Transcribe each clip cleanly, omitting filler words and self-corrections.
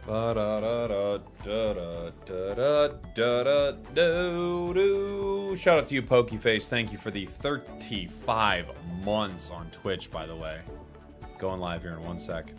Shout out to you, Pokeface. Thank you for the 35 months on Twitch, by the way. Going live here in 1 sec.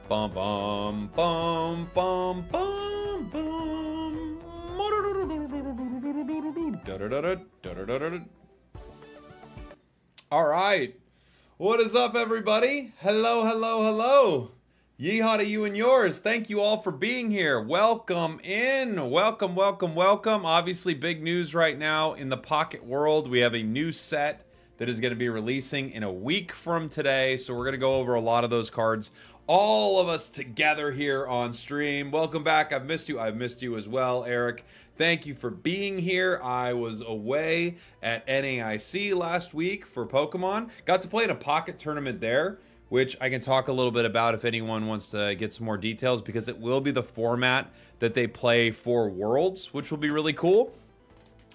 Bum bum bum bum bum bum. All right. What is up, everybody? Hello, hello, hello. Yeehaw to you and yours. Thank you all for being here. Welcome in. Welcome, welcome, welcome. Obviously, big news right now in the Pocket world. We have a new set that is going to be releasing in a week from today. So we're going to go over a lot of those cards. All of us together here on stream. Welcome back. I've missed you. I've missed you as well, Eric. Thank you for being here. I was away at NAIC last week for Pokemon. Got to play in a Pocket tournament there, which I can talk a little bit about if anyone wants to get some more details, because it will be the format that they play for Worlds, which will be really cool.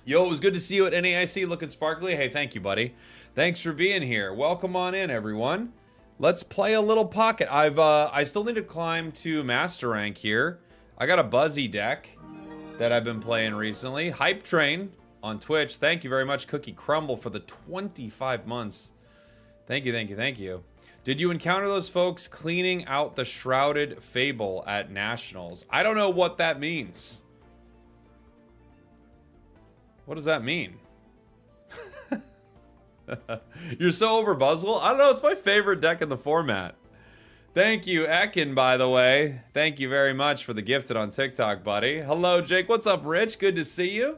Yo, it was good to see you at NAIC, looking sparkly. Hey, thank you, buddy. Thanks for being here. Welcome on in, everyone. Let's play a little Pocket. I still need to climb to Master Rank here. I got a Buzzy deck that I've been playing recently. Hype Train on Twitch. Thank you very much, Cookie Crumble, for the 25 months. Thank you, thank you, thank you. Did you encounter those folks cleaning out the Shrouded Fable at Nationals? I don't know what that means. What does that mean? You're so over Buzzwole? I don't know, it's my favorite deck in the format. Thank you, Ekin, by the way. Thank you very much for the gifted on TikTok, buddy. Hello, Jake. What's up, Rich? Good to see you.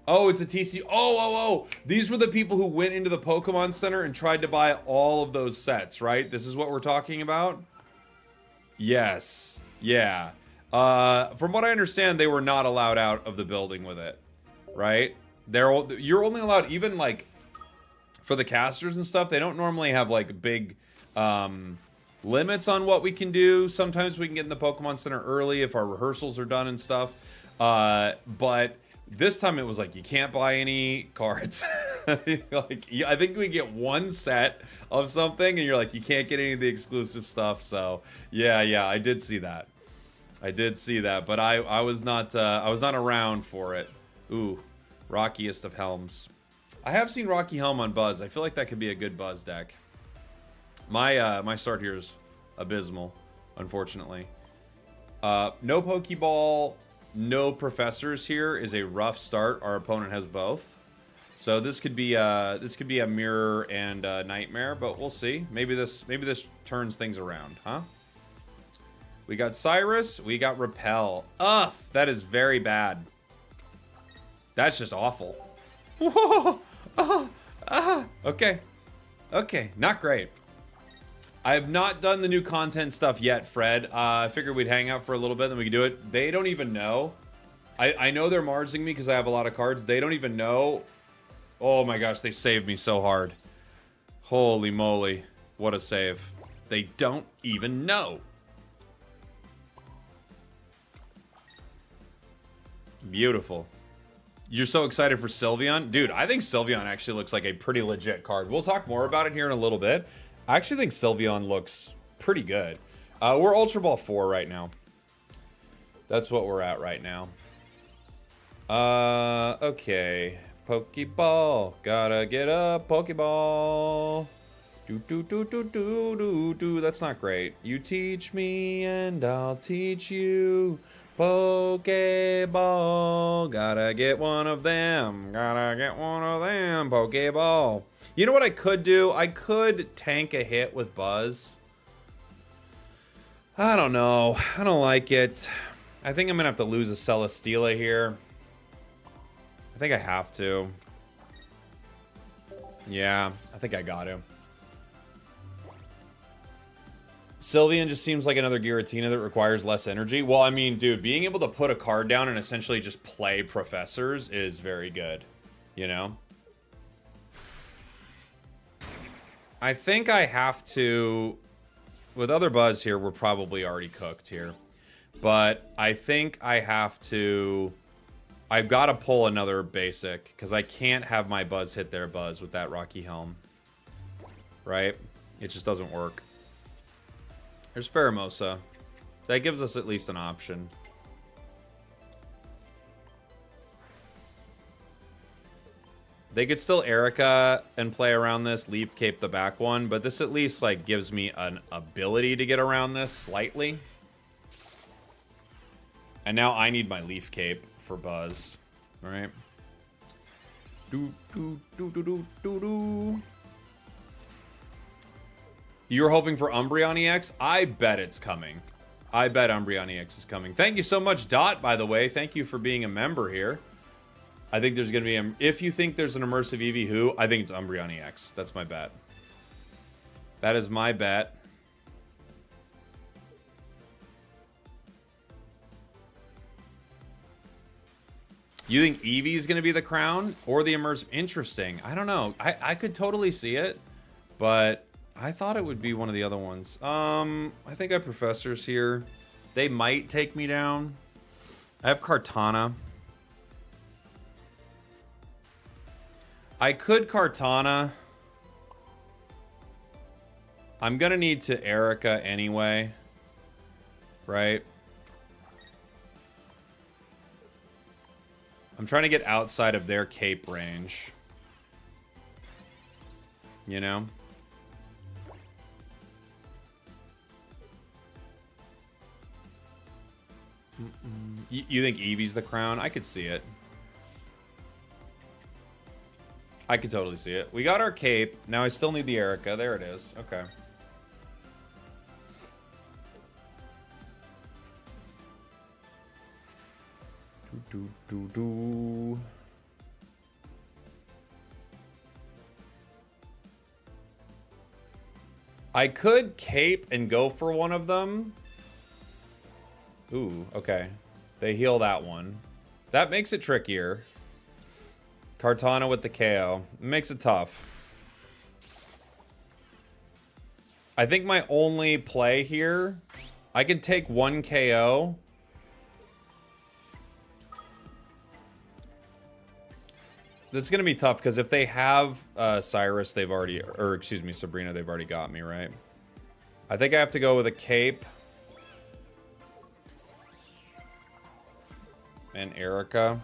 Oh, it's a TCG. Oh. These were the people who went into the Pokemon Center and tried to buy all of those sets, right? This is what we're talking about? Yes. Yeah. From what I understand, they were not allowed out of the building with it, right? You're only allowed, even like for the casters and stuff, they don't normally have like big limits on what we can do. Sometimes we can get in the Pokemon Center early if our rehearsals are done and stuff. But this time it was like, you can't buy any cards. Like, I think we get one set of something and you're like, you can't get any of the exclusive stuff. So yeah, I did see that. But I was not around for it. Ooh, Rockiest of Helms. I have seen Rocky Helm on Buzz. I feel like that could be a good Buzz deck. My start here is abysmal, unfortunately. No Pokeball, no Professors here is a rough start. Our opponent has both, so this could be a Mirror and a Nightmare, but we'll see. Maybe this turns things around, huh? We got Cyrus. We got Repel. Ugh, that is very bad. That's just awful. Okay, not great. I have not done the new content stuff yet, Fred. I figured we'd hang out for a little bit, then we could do it. They don't even know. I know they're Marsing me because I have a lot of cards. They don't even know. Oh my gosh, they saved me so hard. Holy moly. What a save. They don't even know. Beautiful. You're so excited for Sylveon? Dude, I think Sylveon actually looks like a pretty legit card. We'll talk more about it here in a little bit. I actually think Sylveon looks pretty good. We're Ultra Ball 4 right now. That's what we're at right now. Okay. Pokeball. Gotta get a Pokeball. Do. That's not great. You teach me and I'll teach you. Pokeball, gotta get one of them. Pokeball. You know what I could do? I could tank a hit with Buzz. I don't know. I don't like it. I think I'm gonna have to lose a Celesteela here. I think I have to. Yeah, I think I got to. Sylveon just seems like another Giratina that requires less energy. Well, I mean, dude, being able to put a card down and essentially just play Professors is very good, you know? I think I have to... With other Buzz here, we're probably already cooked here. But I think I have to... I've got to pull another basic, because I can't have my Buzz hit their Buzz with that Rocky Helm. Right? It just doesn't work. There's Pheromosa. That gives us at least an option. They could still Erica and play around this, Leaf Cape the back one, but this at least like gives me an ability to get around this slightly. And now I need my Leaf Cape for Buzz. All right. You're hoping for Umbreon EX? I bet it's coming. I bet Umbreon EX is coming. Thank you so much, Dot, by the way. Thank you for being a member here. I think there's going to be... if you think there's an immersive Eevee who, I think it's Umbreon EX. That's my bet. That is my bet. You think Eevee is going to be the crown or the immersive? Interesting. I don't know. I could totally see it, but I thought it would be one of the other ones. I think I have Professors here. They might take me down. I have Kartana. I could Kartana. I'm going to need to Erica anyway. Right? I'm trying to get outside of their cape range. You know? You think Eevee's the crown? I could see it. I could totally see it. We got our cape. Now I still need the Erica. There it is. Okay. I could cape and go for one of them. Ooh, okay. They heal that one. That makes it trickier. Kartana with the KO. It makes it tough. I think my only play here... I can take one KO. This is going to be tough, because if they have Cyrus, they've already... Or, excuse me, Sabrina, they've already got me, right? I think I have to go with a cape. And Erica.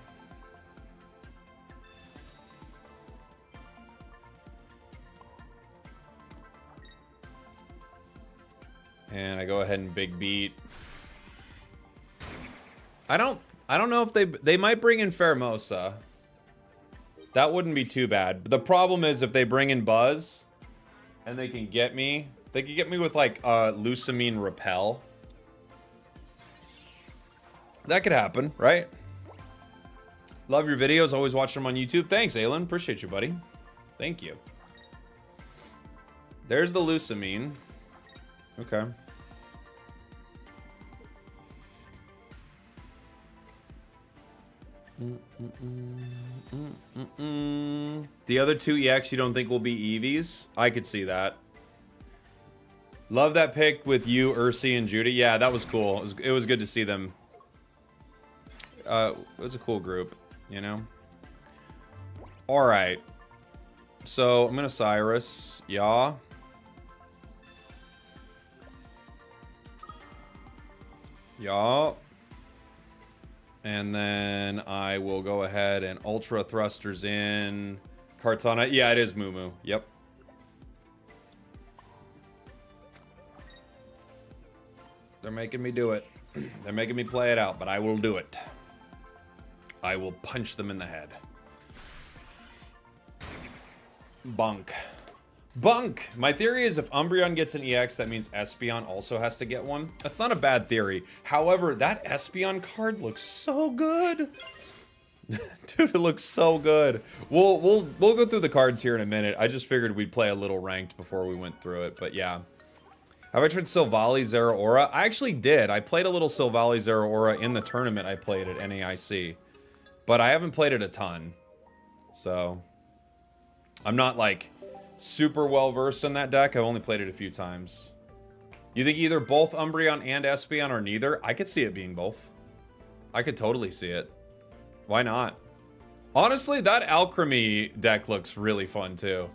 And I go ahead and big beat. I don't know if they might bring in Pheromosa. That wouldn't be too bad. But the problem is if they bring in Buzz and they can get me with like Lusamine Repel. That could happen, right? Love your videos. Always watch them on YouTube. Thanks, Aylin. Appreciate you, buddy. Thank you. There's the Lusamine. Okay. The other two EX you don't think will be Eevees? I could see that. Love that pick with you, Ursi, and Judy. Yeah, that was cool. It was good to see them. It was a cool group, you know? Alright. So, I'm gonna Cyrus. Yeah. Yeah. And then I will go ahead and Ultra Thrusters in. Kartana. Yeah, it is Moo. Yep. They're making me do it. They're making me play it out, but I will do it. I will punch them in the head. Bunk. Bunk! My theory is if Umbreon gets an EX, that means Espeon also has to get one. That's not a bad theory. However, that Espeon card looks so good. Dude, it looks so good. We'll go through the cards here in a minute. I just figured we'd play a little ranked before we went through it, but yeah. Have I tried Silvally Zeraora? I actually did. I played a little Silvally Zeraora in the tournament I played at NAIC. But I haven't played it a ton. So, I'm not like super well versed in that deck. I've only played it a few times. You think either both Umbreon and Espeon or neither? I could see it being both. I could totally see it. Why not? Honestly, that Alchemy deck looks really fun too.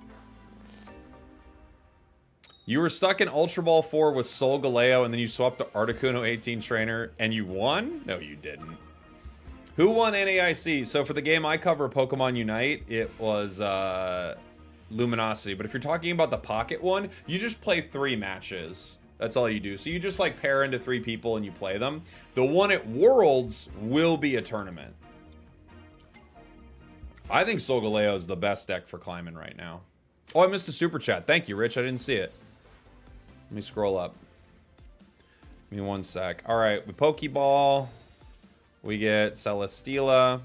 You were stuck in Ultra Ball 4 with Solgaleo and then you swapped to Articuno 18 Trainer and you won? No, you didn't. Who won NAIC? So for the game I cover, Pokemon Unite, it was Luminosity. But if you're talking about the Pocket one, you just play 3 matches. That's all you do. So you just like pair into 3 people and you play them. The one at Worlds will be a tournament. I think Solgaleo is the best deck for climbing right now. Oh, I missed a super chat. Thank you, Rich. I didn't see it. Let me scroll up. Give me 1 sec. All right, we Pokeball. We get Celesteela.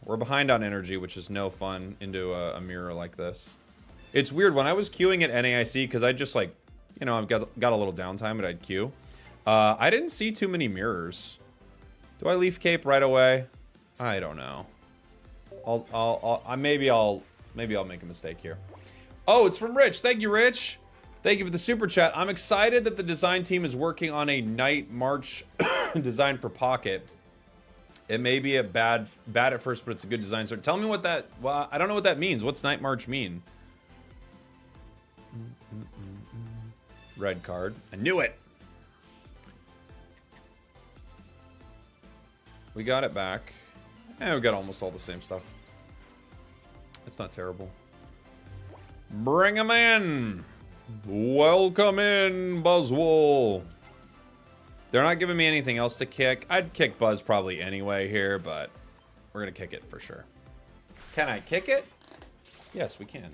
We're behind on energy, which is no fun into a mirror like this. It's weird. When I was queuing at NAIC, because I just like, you know, I've got a little downtime, but I'd queue. I didn't see too many mirrors. Do I Leaf Cape right away? I don't know. Maybe I'll make a mistake here. Oh, it's from Rich. Thank you, Rich. Thank you for the super chat. I'm excited that the design team is working on a Night March design for Pocket. It may be bad at first, but it's a good design. So tell me what that. Well, I don't know what that means. What's Night March mean? Red card. I knew it. We got it back. And we got almost all the same stuff. It's not terrible. Bring him in. Welcome in, Buzzwole. They're not giving me anything else to kick. I'd kick Buzz probably anyway here, but we're going to kick it for sure. Can I kick it? Yes, we can.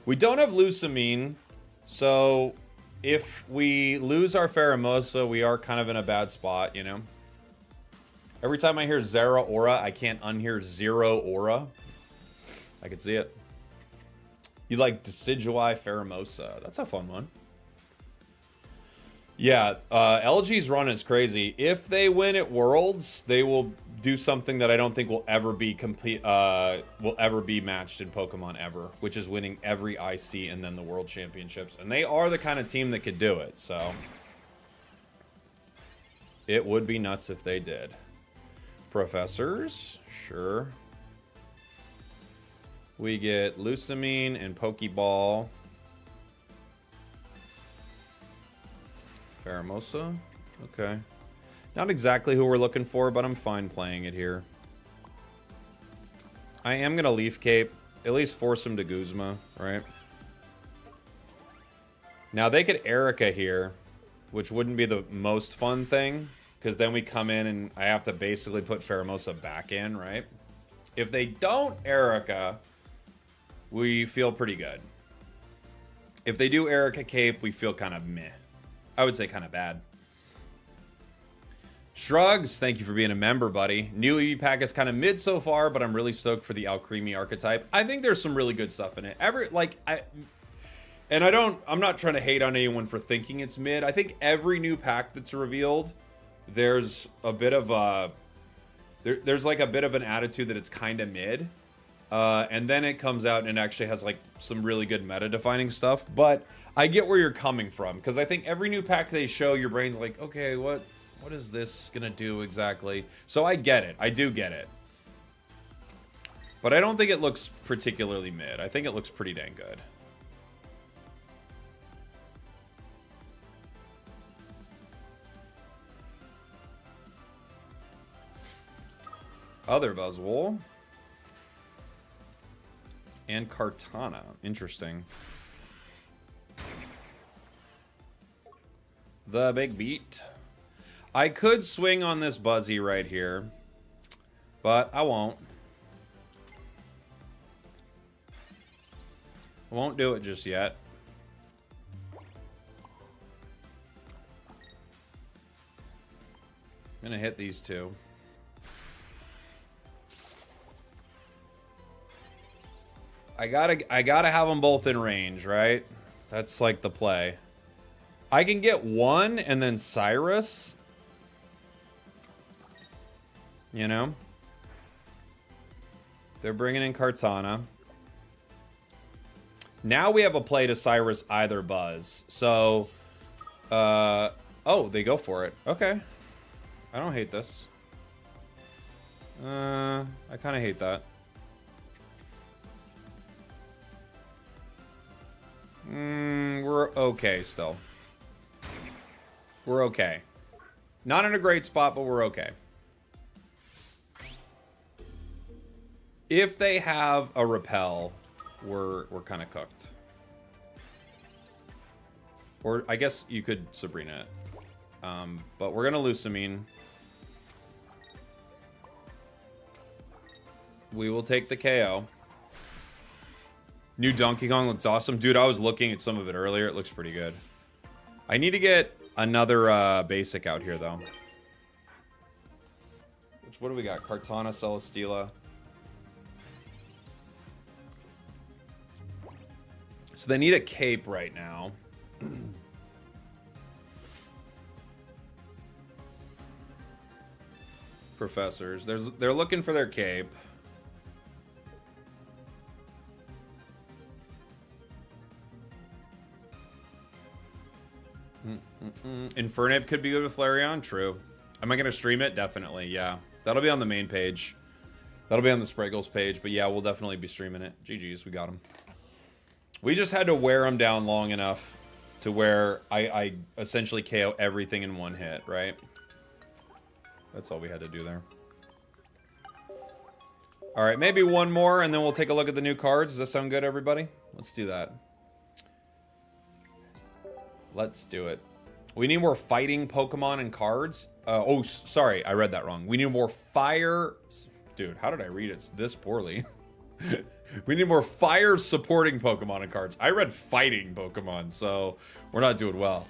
We don't have Lusamine, so if we lose our Pheromosa, we are kind of in a bad spot, you know? Every time I hear Zera Aura, I can't unhear Zero Aura. I can see it. You like Decidueye Pheromosa. That's a fun one. Yeah, LG's run is crazy. If they win at Worlds, they will do something that I don't think will ever be matched in Pokemon ever, which is winning every IC and then the World Championships. And they are the kind of team that could do it, so it would be nuts if they did. Professors, sure. We get Lusamine and Pokeball. Pheromosa, okay. Not exactly who we're looking for, but I'm fine playing it here. I am gonna Leaf Cape, at least force him to Guzma, right? Now they could Erica here, which wouldn't be the most fun thing, because then we come in and I have to basically put Pheromosa back in, right? If they don't Erica, we feel pretty good. If they do Erica Cape, we feel kind of meh. I would say kind of bad. Shrugs, thank you for being a member, buddy. New EV pack is kind of mid so far, but I'm really stoked for the Alcremie archetype. I think there's some really good stuff in it. I'm not trying to hate on anyone for thinking it's mid. I think every new pack that's revealed, there's a bit of a there's like a bit of an attitude that it's kind of mid. And then it comes out and it actually has like some really good meta defining stuff. But I get where you're coming from, because I think every new pack they show, your brain's like, okay, what is this gonna do exactly? So I get it. I do get it. But I don't think it looks particularly mid. I think it looks pretty dang good. Other Buzzwole. And Kartana. Interesting. The big beat. I could swing on this Buzzy right here, but I won't. I won't do it just yet. I'm gonna hit these two. I gotta have them both in range, right? That's like the play. I can get one and then Cyrus. You know? They're bringing in Kartana. Now we have a play to Cyrus either Buzz. So, oh, they go for it. Okay. I don't hate this. I kind of hate that. We're okay still. We're okay. Not in a great spot, but we're okay. If they have a repel, we're kind of cooked. Or I guess you could Sabrina it. But we're gonna lose Samine. We will take the KO. New Donkey Kong looks awesome. Dude, I was looking at some of it earlier. It looks pretty good. I need to get another basic out here, though. What do we got? Kartana, Celesteela. So they need a cape right now. Professors. They're looking for their cape. Infernape could be good with Flareon. True. Am I going to stream it? Definitely, yeah. That'll be on the main page. That'll be on the Spragels page. But yeah, we'll definitely be streaming it. GG's, we got him. We just had to wear him down long enough to where I essentially KO everything in one hit, right? That's all we had to do there. All right, maybe one more, and then we'll take a look at the new cards. Does that sound good, everybody? Let's do that. Let's do it. We need more fighting Pokemon and cards. Oh, sorry, I read that wrong. We need more fire... Dude, how did I read it this poorly? We need more fire supporting Pokemon and cards. I read fighting Pokemon, so we're not doing well.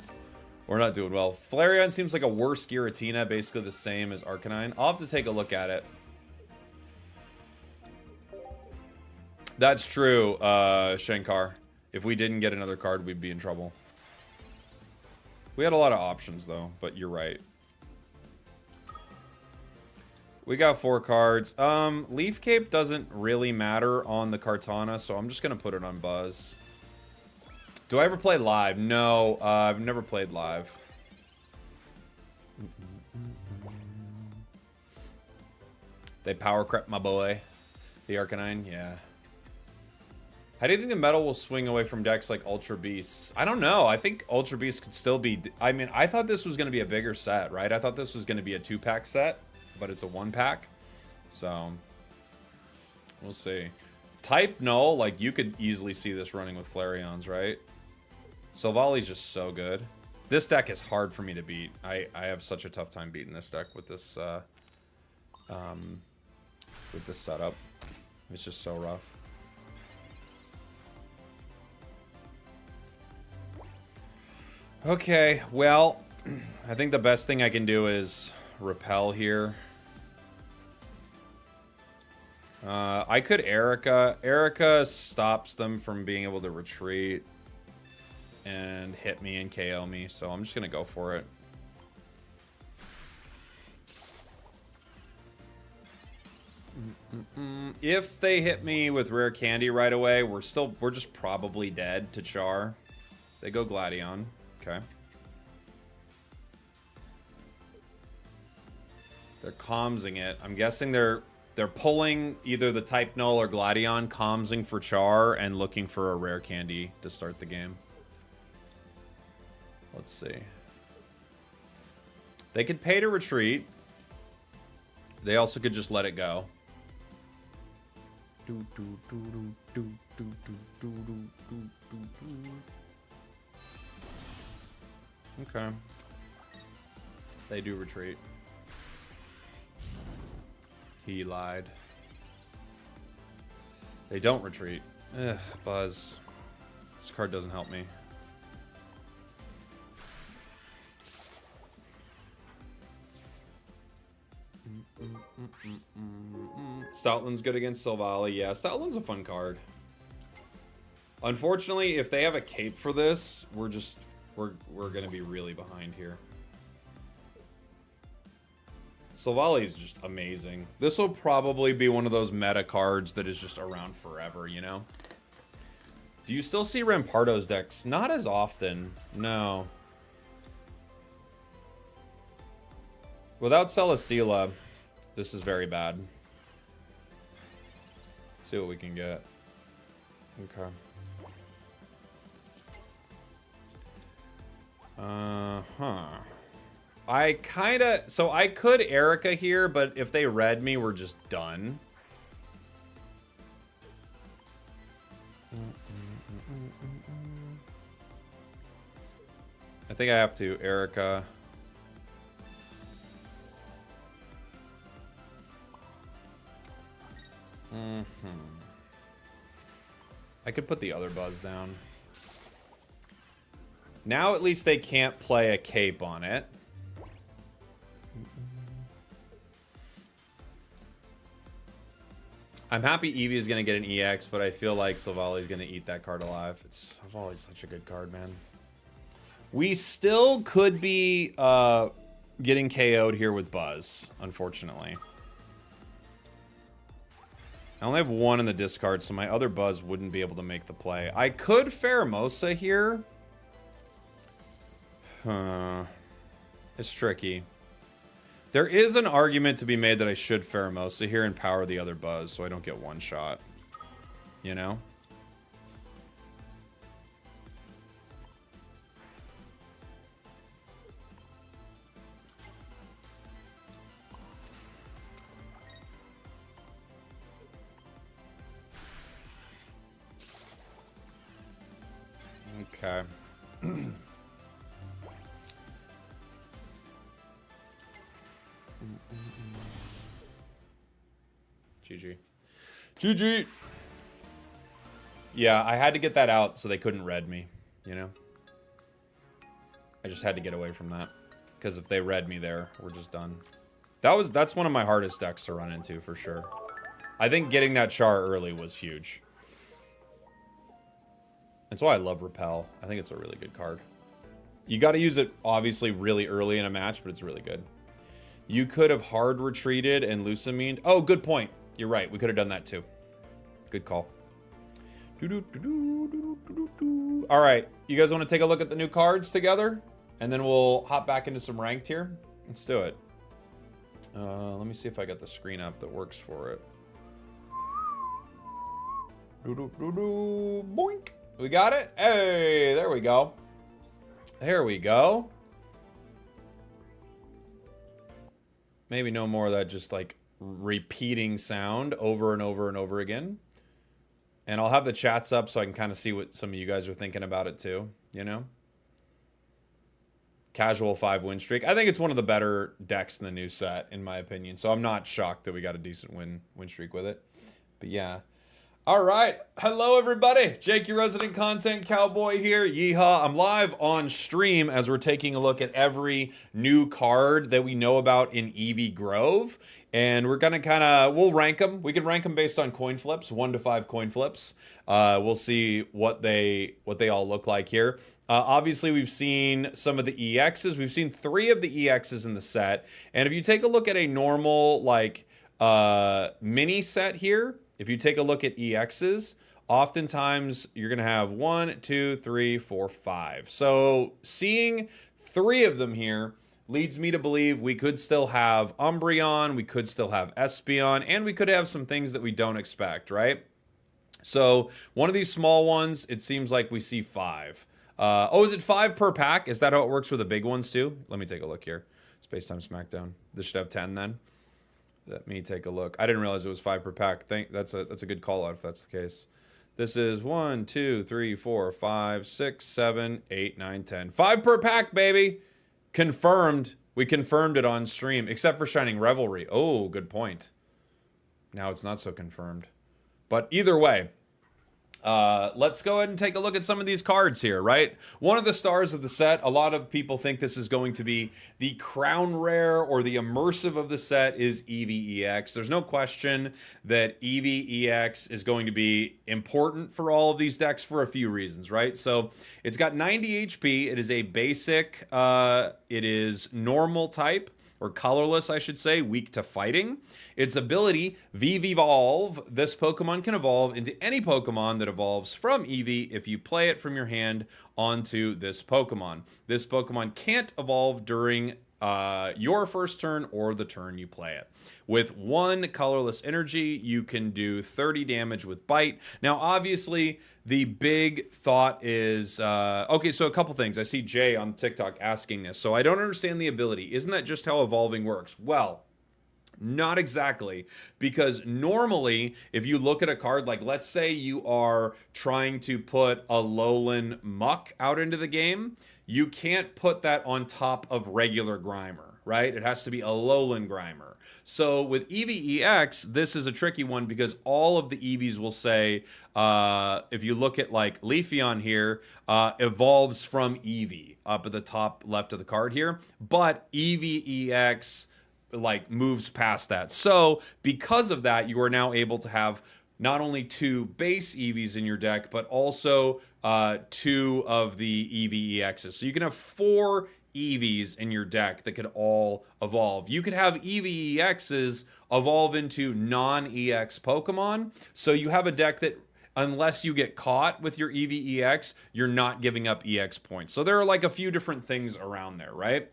We're not doing well. Flareon seems like a worse Giratina, basically the same as Arcanine. I'll have to take a look at it. That's true, Shankar. If we didn't get another card, we'd be in trouble. We had a lot of options, though, but you're right. We got 4 cards. Leaf Cape doesn't really matter on the Kartana, so I'm just going to put it on Buzz. Do I ever play live? No, I've never played live. They power crept my boy. The Arcanine, yeah. How do you think the metal will swing away from decks like Ultra Beasts? I don't know. I think Ultra Beasts could still be... I mean, I thought this was going to be a bigger set, right? I thought this was going to be a 2-pack set, but it's a 1-pack. So, we'll see. Type Null, like, you could easily see this running with Flareons, right? Silvali's just so good. This deck is hard for me to beat. I have such a tough time beating this deck with this setup. It's just so rough. Okay, well, I think the best thing I can do is repel here. I could Erica. Erica stops them from being able to retreat and hit me and KO me, so I'm just going to go for it. If they hit me with Rare Candy right away, we're just probably dead to Char. They go Gladion. Okay. They're Comsing it. I'm guessing they're pulling either the Type Null or Gladion, Comsing for Char, and looking for a Rare Candy to start the game. Let's see. They could pay to retreat. They also could just let it go. Okay. They do retreat. He lied. They don't retreat. Ugh, Buzz. This card doesn't help me. Stoutland's good against Silvally. Yeah, Stoutland's a fun card. Unfortunately, if they have a cape for this, we're gonna be really behind here. Silvally is just amazing. This will probably be one of those meta cards that is just around forever, you know? Do you still see Rampardo's decks? Not as often. No. Without Celesteela, this is very bad. Let's see what we can get. Okay. I kinda... So I could Erica here, but if they read me, we're just done. I think I have to Erica. I could put the other Buzz down. Now at least they can't play a cape on it. I'm happy Eevee is going to get an EX, but I feel like Silvally is going to eat that card alive. Silvally's such a good card, man. We still could be getting KO'd here with Buzz, unfortunately. I only have one in the discard, so my other Buzz wouldn't be able to make the play. I could Pheromosa here. It's tricky. There is an argument to be made that I should Pheromosa here and power the other Buzz so I don't get one shot. You know? Okay. GG. GG! Yeah, I had to get that out so they couldn't red me, you know? I just had to get away from that. Because if they red me there, we're just done. That's one of my hardest decks to run into, for sure. I think getting that Char early was huge. That's why I love Repel. I think it's a really good card. You got to use it, obviously, really early in a match, but it's really good. You could have hard retreated and Lucamined. Oh, good point. You're right. We could have done that, too. Good call. All right. You guys want to take a look at the new cards together? And then we'll hop back into some ranked here. Let's do it. Let me see if I got the screen up that works for it. Boink. We got it? Hey, there we go. There we go. Maybe no more of that just like repeating sound over and over and over again. And I'll have the chats up so I can kind of see what some of you guys are thinking about it too, you know? Casual 5 win streak. I think it's one of the better decks in the new set, in my opinion. So I'm not shocked that we got a decent win streak with it. But yeah. All right. Hello, everybody. Jake, your resident content cowboy here. Yeehaw. I'm live on stream as we're taking a look at every new card that we know about in Eevee Grove. And we're going to we'll rank them. We can rank them based on coin flips, 1 to 5 coin flips. We'll see what they all look like here. Obviously, we've seen some of the EXs. We've seen 3 of the EXs in the set. And if you take a look at a normal, like, mini set here, if you take a look at EXs, oftentimes you're going to have 1, 2, 3, 4, 5. So seeing 3 of them here leads me to believe we could still have Umbreon, we could still have Espeon, and we could have some things that we don't expect, right? So one of these small ones, it seems like we see 5. Oh, is it 5 per pack? Is that how it works with the big ones too? Let me take a look here. Space Time Smackdown. This should have 10 then. Let me take a look. I didn't realize it was 5 per pack. That's a good call out if that's the case. This is 1, 2, 3, 4, 5, 6, 7, 8, 9, 10. 5 per pack, baby. Confirmed. We confirmed it on stream, except for Shining Revelry. Oh, good point. Now it's not so confirmed. But either way, let's go ahead and take a look at some of these cards here, right? One of the stars of the set, a lot of people think this is going to be the crown rare or the immersive of the set is Eevee EX. There's no question that Eevee EX is going to be important for all of these decks for a few reasons, right? So it's got 90 HP. It is a basic, it is normal type. or colorless, I should say, weak to fighting. Its ability, Evolve. This Pokemon can evolve into any Pokemon that evolves from Eevee if you play it from your hand onto this Pokemon. This Pokemon can't evolve during your first turn or the turn you play it. With one colorless energy, you can do 30 damage with Bite. Now, obviously, the big thought is, okay, so a couple things. I see Jay on TikTok asking this. So I don't understand the ability. Isn't that just how evolving works? Well, not exactly, because normally if you look at a card, like let's say you are trying to put a Alolan Muck out into the game, you can't put that on top of regular Grimer, right? It has to be a Alolan Grimer. So with EVEX, this is a tricky one because all of the EVs will say, if you look at like Leafeon here, evolves from Eevee up at the top left of the card here, but EVEX like moves past that. So because of that, you are now able to have not only 2 base EVs in your deck, but also 2 of the EVEXs. So you can have 4 EVs in your deck that could all evolve. You could have EVEXs evolve into non-EX Pokemon. So you have a deck that, unless you get caught with your EVEX, you're not giving up EX points. So there are like a few different things around there, right?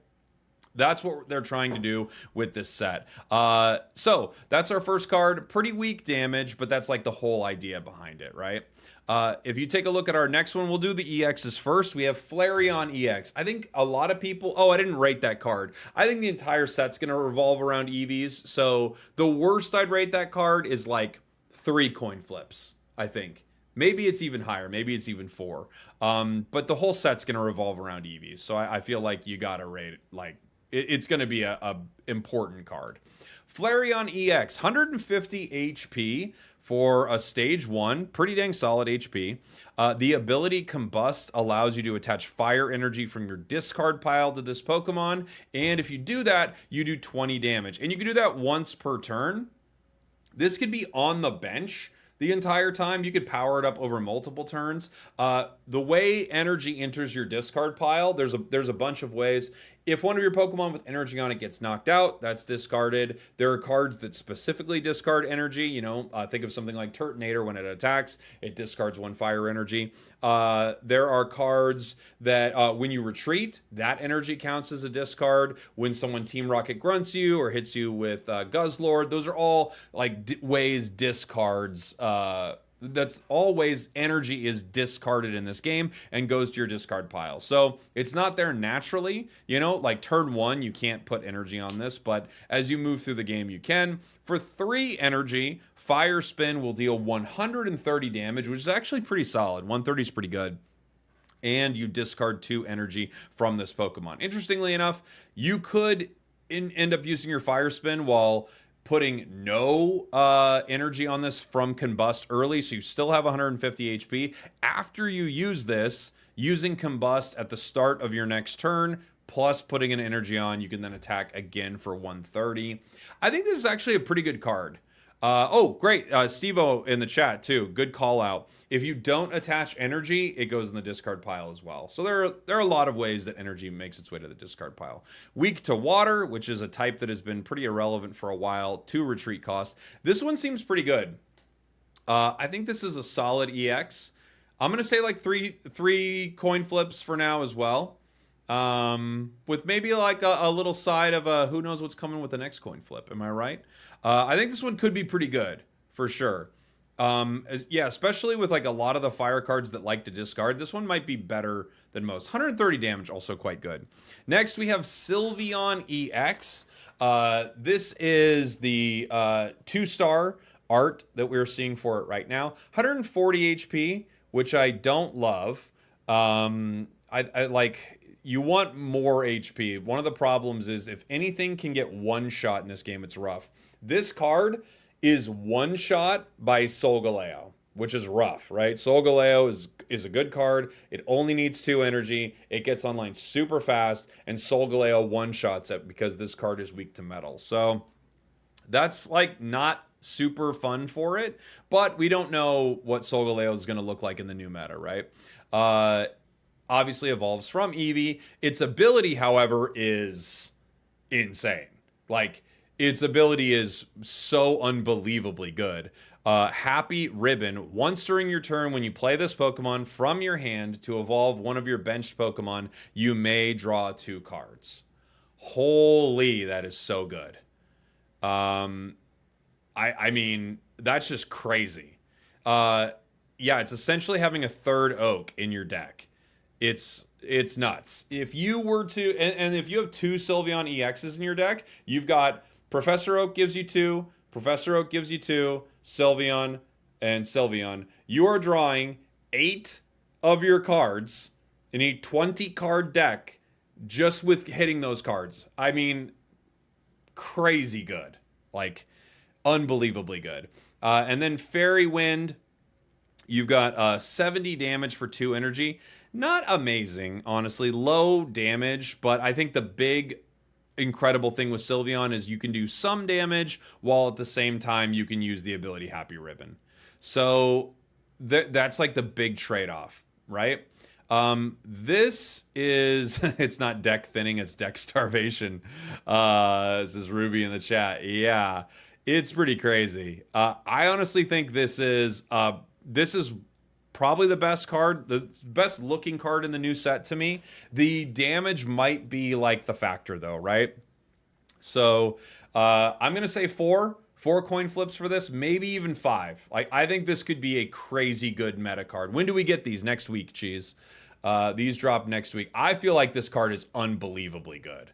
That's what they're trying to do with this set. So that's our first card. Pretty weak damage, but that's like the whole idea behind it, right? If you take a look at our next one, we'll do the EXs first. We have Flareon EX. I think a lot of people... Oh, I didn't rate that card. I think the entire set's going to revolve around EVs. So the worst I'd rate that card is like 3 coin flips, I think. Maybe it's even higher. Maybe it's even 4. But the whole set's going to revolve around EVs. So I feel like you got to rate it like... It's going to be a important card. Flareon EX, 150 HP for a stage 1. Pretty dang solid HP. The ability Combust allows you to attach fire energy from your discard pile to this Pokemon. And if you do that, you do 20 damage. And you can do that once per turn. This could be on the bench the entire time. You could power it up over multiple turns. The way energy enters your discard pile, there's a bunch of ways. If one of your Pokemon with energy on it gets knocked out, that's discarded. There are cards that specifically discard energy. You know, think of something like Turtonator. When it attacks, it discards 1 fire energy. There are cards that when you retreat, that energy counts as a discard. When someone Team Rocket grunts you or hits you with Guzzlord, those are all like ways discards that's always energy is discarded in this game and goes to your discard pile. So it's not there naturally, you know, like turn 1, you can't put energy on this, but as you move through the game, you can. For 3 energy, Fire Spin will deal 130 damage, which is actually pretty solid. 130 is pretty good. And you discard 2 energy from this Pokemon. Interestingly enough, you could end up using your Fire Spin while putting no energy on this from Combust early, so you still have 150 HP. After you use this, using Combust at the start of your next turn, plus putting an energy on, you can then attack again for 130. I think this is actually a pretty good card. Oh, great. Steve-O in the chat, too. Good call out. If you don't attach energy, it goes in the discard pile as well. So there are a lot of ways that energy makes its way to the discard pile. Weak to water, which is a type that has been pretty irrelevant for a while. 2 retreat cost. This one seems pretty good. I think this is a solid EX. I'm going to say like three coin flips for now as well. With maybe like a little side of who knows what's coming with the next coin flip. Am I right? I think this one could be pretty good for sure. Yeah, especially with like a lot of the fire cards that like to discard. This one might be better than most. 130 damage, also quite good. Next, we have Sylveon EX. This is the 2-star art that we're seeing for it right now. 140 HP, which I don't love. I like... You want more HP. One of the problems is if anything can get one shot in this game, it's rough. This card is one shot by Solgaleo, which is rough, right? Solgaleo is a good card. It only needs 2 energy. It gets online super fast, and Solgaleo one-shots it because this card is weak to metal. So that's like not super fun for it, but we don't know what Solgaleo is going to look like in the new meta, right? Obviously evolves from Eevee. Its ability, however, is insane. Like, its ability is so unbelievably good. Happy Ribbon. Once during your turn, when you play this Pokemon from your hand to evolve one of your benched Pokemon, you may draw 2 cards. Holy, that is so good. Um, I mean, that's just crazy. Uh, yeah, it's essentially having a third oak in your deck. It's nuts. If you were to, and if you have 2 Sylveon EXs in your deck, you've got Professor Oak gives you 2, Professor Oak gives you 2, Sylveon and Sylveon. You are drawing 8 of your cards in a 20 card deck just with hitting those cards. I mean, crazy good. Like, unbelievably good. And then Fairy Wind, you've got 70 damage for 2 energy. Not amazing, honestly. Low damage, but I think the big incredible thing with Sylveon is you can do some damage while at the same time you can use the ability Happy Ribbon. So that's like the big trade-off, right? This is, it's not deck thinning, it's deck starvation. This is Ruby in the chat. Yeah, it's pretty crazy. I honestly think this is probably the best card, the best looking card in the new set to me. The damage might be like the factor though, right? So I'm gonna say 4 coin flips for this, maybe even 5. Like, I think this could be a crazy good meta card. When do we get these? Next week, Cheese. These drop next week. I feel like this card is unbelievably good,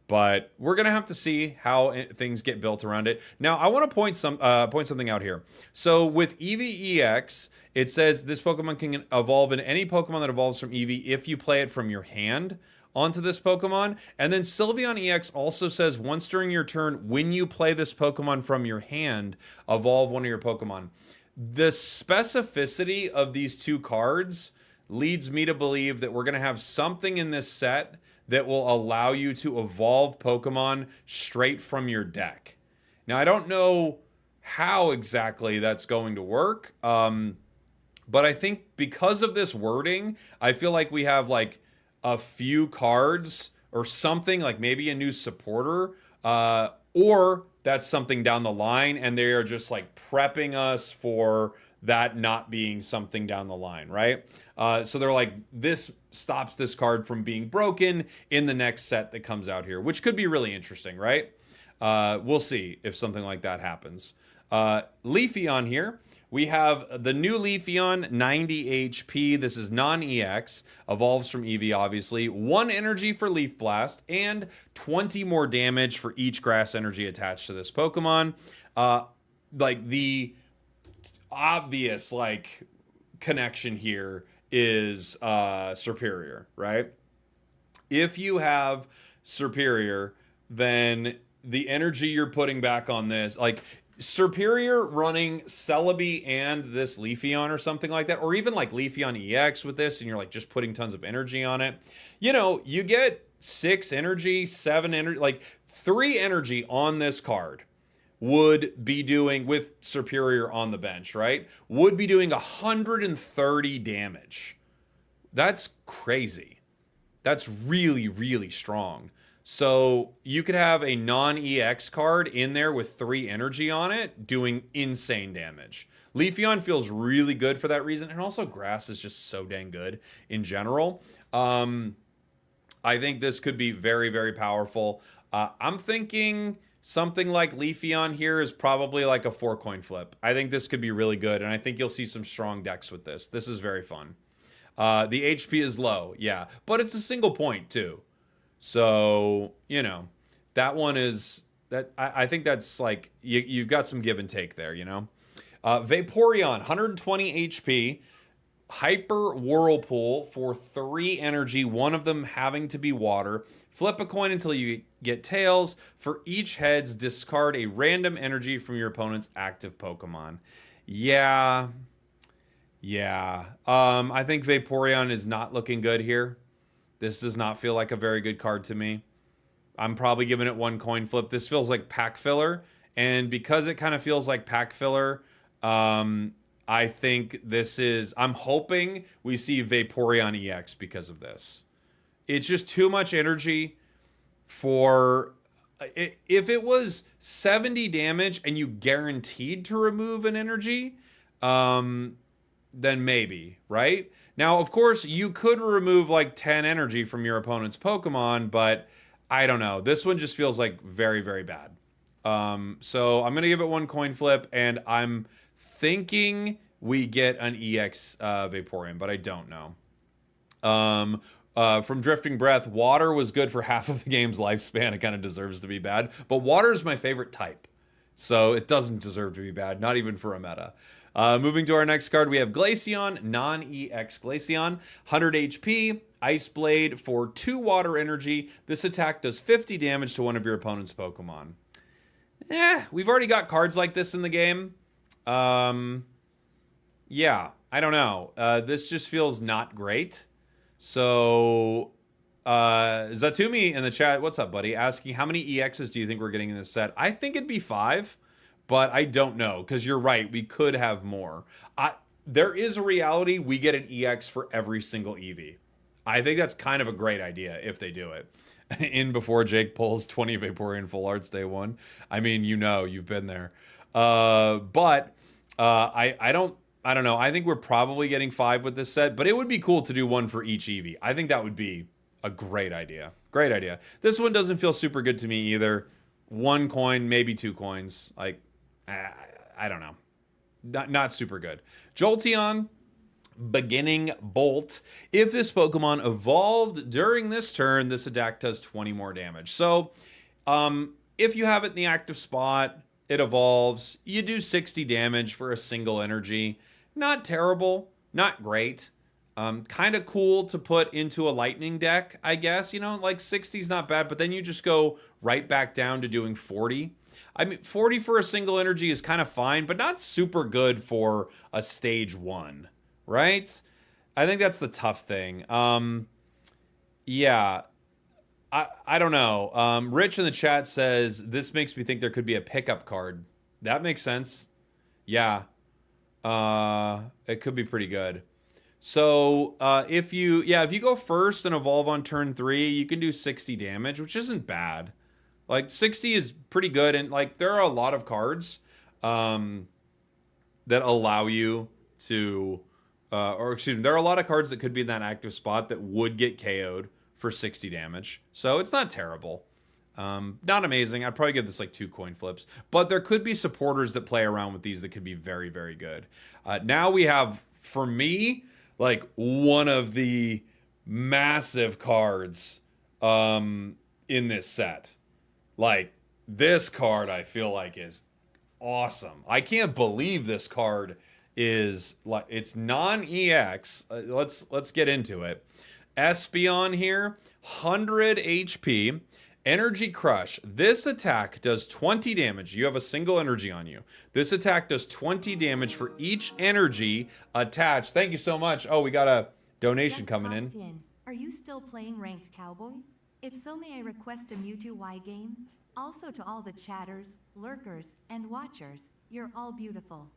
but we're gonna have to see how things get built around it. Now, I want to point something out here. So with EVEX, it says this Pokemon can evolve in any Pokemon that evolves from EV if you play it from your hand onto this Pokemon. And then Sylveon EX also says once during your turn, when you play this Pokemon from your hand, evolve one of your Pokemon. The specificity of these 2 cards leads me to believe that we're going to have something in this set that will allow you to evolve Pokemon straight from your deck. Now, I don't know how exactly that's going to work, but I think because of this wording, I feel like we have like a few cards or something, like maybe a new supporter, or that's something down the line, and they are just like prepping us for that not being something down the line, right? So they're like, this stops this card from being broken in the next set that comes out here, which could be really interesting, right? We'll see if something like that happens. Leafeon here. We have the new Leafeon, 90 HP. This is non-EX, evolves from Eevee, obviously. 1 energy for Leaf Blast, and 20 more damage for each grass energy attached to this Pokemon. Like, the obvious, like, connection here is Superior, right? If you have Superior, then the energy you're putting back on this, like, Superior running Celebi and this Leafeon or something like that, or even like Leafeon EX with this, and you're like just putting tons of energy on it. You know, you get 6 energy, 7 energy, like 3 energy on this card would be doing, with Superior on the bench, right? Would be doing 130 damage. That's crazy. That's really, really strong. So you could have a non-EX card in there with 3 energy on it doing insane damage. Leafeon feels really good for that reason. And also grass is just so dang good in general. I think this could be very, very powerful. I'm thinking something like Leafeon here is probably like a 4 coin flip. I think this could be really good. And I think you'll see some strong decks with this. This is very fun. The HP is low. Yeah. But it's a single point too. So, you know, that one is, that I think that's like, you've got some give and take there, you know. Vaporeon, 120 HP, Hyper Whirlpool for 3 energy, one of them having to be water. Flip a coin until you get tails. For each heads, discard a random energy from your opponent's active Pokemon. Yeah. I think Vaporeon is not looking good here. This does not feel like a very good card to me. I'm probably giving it 1 coin flip. This feels like pack filler. And because it kind of feels like pack filler, I think this is... I'm hoping we see Vaporeon EX because of this. It's just too much energy for If it was 70 damage and you guaranteed to remove an energy, then maybe, right? Now, of course, you could remove like 10 energy from your opponent's Pokemon, but I don't know. This one just feels like very, very bad. So I'm going to give it one coin flip, and I'm thinking we get an EX Vaporeon, but I don't know. From Drifting Breath, water was good for half of the game's lifespan. It kind of deserves to be bad. But water is my favorite type. So it doesn't deserve to be bad, not even for a meta. Moving to our next card, we have Glaceon, non-EX Glaceon, 100 HP, Ice Blade for 2 water energy. This attack does 50 damage to one of your opponent's Pokemon. We've already got cards like this in the game. Yeah, I don't know. This just feels not great. So, Zatumi in the chat, what's up, buddy? Asking, how many EXs do you think we're getting in this set? I think it'd be 5, but I don't know, because you're right, we could have more. There is a reality we get an EX for every single EV. I think that's kind of a great idea if they do it. In before Jake pulls 20 Vaporeon Full Arts day 1. I mean, you know, you've been there. I don't know. I think we're probably getting 5 with this set, but it would be cool to do 1 for each Eevee. I think that would be a great idea. Great idea. This one doesn't feel super good to me either. 1 coin, maybe 2 coins. Like, I don't know. Not super good. Jolteon, Beginning Bolt. If this Pokemon evolved during this turn, this attack does 20 more damage. So, if you have it in the active spot, it evolves. You do 60 damage for a single energy. Not terrible, not great. Kind of cool to put into a lightning deck, I guess. You know, like 60 is not bad, but then you just go right back down to doing 40. I mean, 40 for a single energy is kind of fine, but not super good for a stage 1, right? I think that's the tough thing. Yeah, I don't know. Rich in the chat says, this makes me think there could be a pickup card. That makes sense. Yeah. It could be pretty good. So, if you go first and evolve on turn 3, you can do 60 damage, which isn't bad. Like, 60 is pretty good, and, like, there are a lot of cards, that allow you to, there are a lot of cards that could be in that active spot that would get KO'd for 60 damage. So, it's not terrible. Not amazing. I'd probably give this like 2 coin flips, but there could be supporters that play around with these that could be very, very good. Now we have, for me, like one of the massive cards in this set. Like, this card I feel like is awesome. I can't believe this card is like, it's non-EX. Let's get into it. Espeon here, 100 HP. Energy Crush. This attack does 20 damage. You have a single energy on you. This attack does 20 damage for each energy attached. Thank you so much. Oh, we got a donation coming in. Are you still playing Ranked Cowboy? If so, may I request a Mewtwo Y game? Also to all the chatters, lurkers, and watchers, you're all beautiful.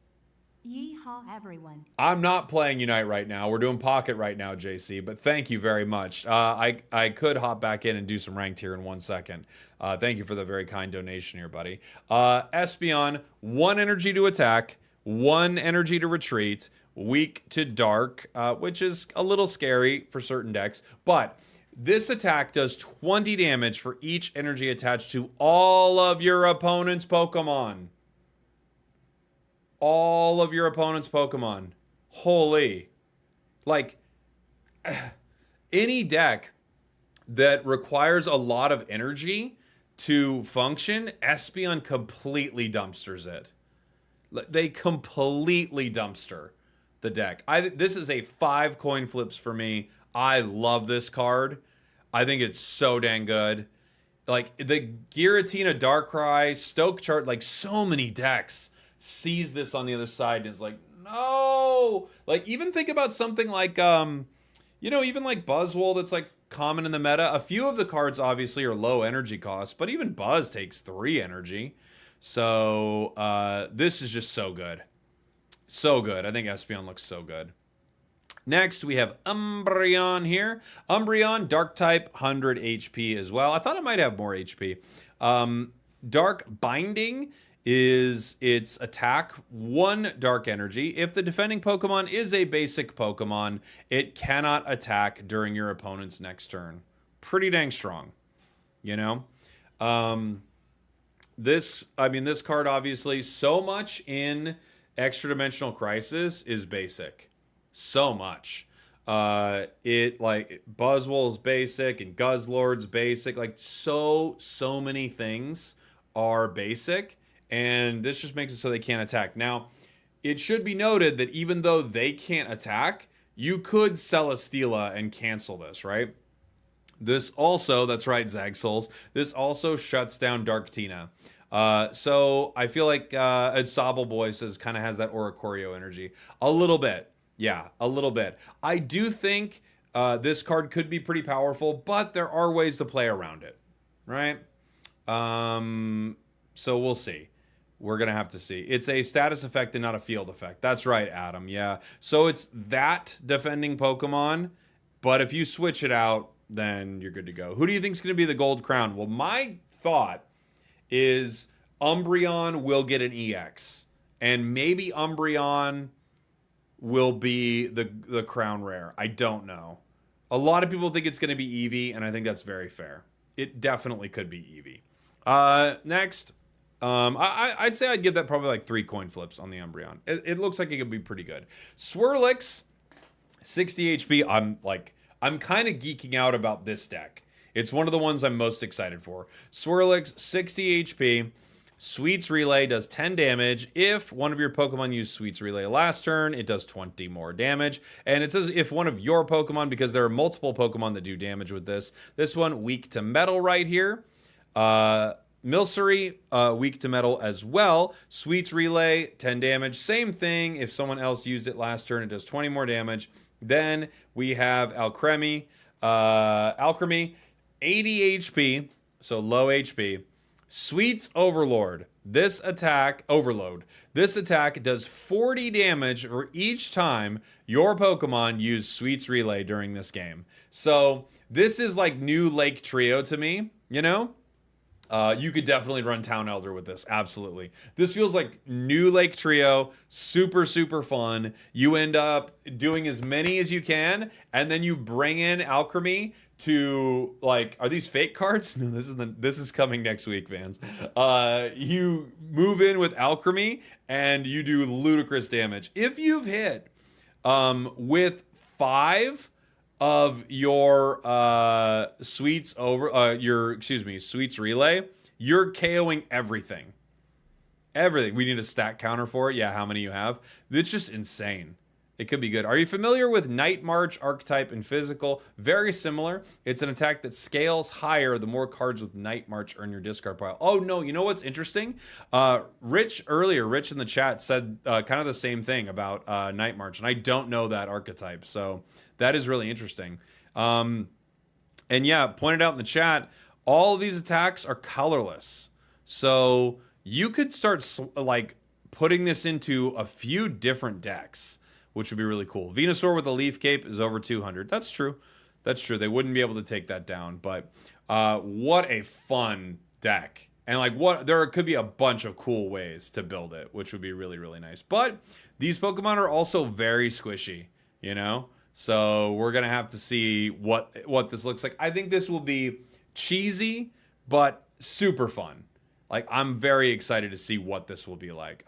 Yeehaw, everyone. I'm not playing Unite right now. We're doing Pocket right now, JC, but thank you very much. I could hop back in and do some ranked here in 1 second. Thank you for the very kind donation here, buddy. Espeon, 1 energy to attack, 1 energy to retreat, weak to dark, which is a little scary for certain decks, but this attack does 20 damage for each energy attached to all of your opponent's Pokemon. All of your opponent's Pokemon. Holy. Like, any deck that requires a lot of energy to function, Espeon completely dumpsters it. They completely dumpster the deck. This is a 5 coin flips for me. I love this card. I think it's so dang good. Like, the Giratina Darkrai, Stoke Chart, like, so many decks sees this on the other side and is like, no. Like, even think about something like, even like Buzzwole that's like common in the meta. A few of the cards obviously are low energy costs, but even Buzz takes 3 energy. So this is just so good. So good. I think Espeon looks so good. Next, we have Umbreon here. Umbreon, Dark type, 100 HP as well. I thought it might have more HP. Dark Binding is its attack, 1 Dark Energy. If the defending Pokemon is a basic Pokemon, it cannot attack during your opponent's next turn. Pretty dang strong, you know? This card, obviously, so much in Extra-Dimensional Crisis is basic. So much. Buzzwole's basic and Guzzlord's basic. Like, so many things are basic. And this just makes it so they can't attack. Now, it should be noted that even though they can't attack, you could Celesteela and cancel this, right? This also, that's right, Zagsols, this also shuts down Darktina. So I feel like Sobble Boy says kind of has that Oricorio energy. A little bit. Yeah, a little bit. I do think this card could be pretty powerful, but there are ways to play around it, right? So we'll see. We're going to have to see. It's a status effect and not a field effect. That's right, Adam. Yeah. So it's that defending Pokemon, but if you switch it out, then you're good to go. Who do you think is going to be the gold crown? Well, my thought is Umbreon will get an EX. And maybe Umbreon will be the crown rare. I don't know. A lot of people think it's going to be Eevee, and I think that's very fair. It definitely could be Eevee. Next. I'd say I'd give that probably like 3 coin flips on the Umbreon. It looks like it could be pretty good. Swirlix, 60 HP. I'm kind of geeking out about this deck. It's one of the ones I'm most excited for. Swirlix, 60 HP. Sweets Relay does 10 damage. If one of your Pokemon used Sweets Relay last turn, it does 20 more damage. And it says if one of your Pokemon, because there are multiple Pokemon that do damage with this. This one, weak to metal right here. Milcery, weak to metal as well. Sweets Relay, 10 damage. Same thing. If someone else used it last turn, it does 20 more damage. Then we have Alcremie, 80 HP, so low HP. Sweets Overload. This attack does 40 damage for each time your Pokemon use Sweets Relay during this game. So this is like new Lake Trio to me, you know? You could definitely run Town Elder with this. Absolutely. This feels like new Lake Trio. Super, super fun. You end up doing as many as you can, and then you bring in Alchemy to, like, are these fake cards? No, this is coming next week, fans. You move in with Alchemy, and you do ludicrous damage. If you've hit with 5 of your Sweets Relay, you're KOing everything. Everything. We need a stat counter for it. Yeah, how many you have. It's just insane. It could be good. Are you familiar with Night March, Archetype, and Physical? Very similar. It's an attack that scales higher the more cards with Night March are in your discard pile. Oh, no. You know what's interesting? Rich in the chat said kind of the same thing about Night March, and I don't know that archetype, so that is really interesting. And yeah, pointed out in the chat, all of these attacks are colorless. So you could start like putting this into a few different decks, which would be really cool. Venusaur with a Leaf Cape is over 200. That's true. That's true. They wouldn't be able to take that down, but what a fun deck. And like there could be a bunch of cool ways to build it, which would be really, really nice. But these Pokemon are also very squishy, you know? So we're going to have to see what this looks like. I think this will be cheesy, but super fun. Like, I'm very excited to see what this will be like.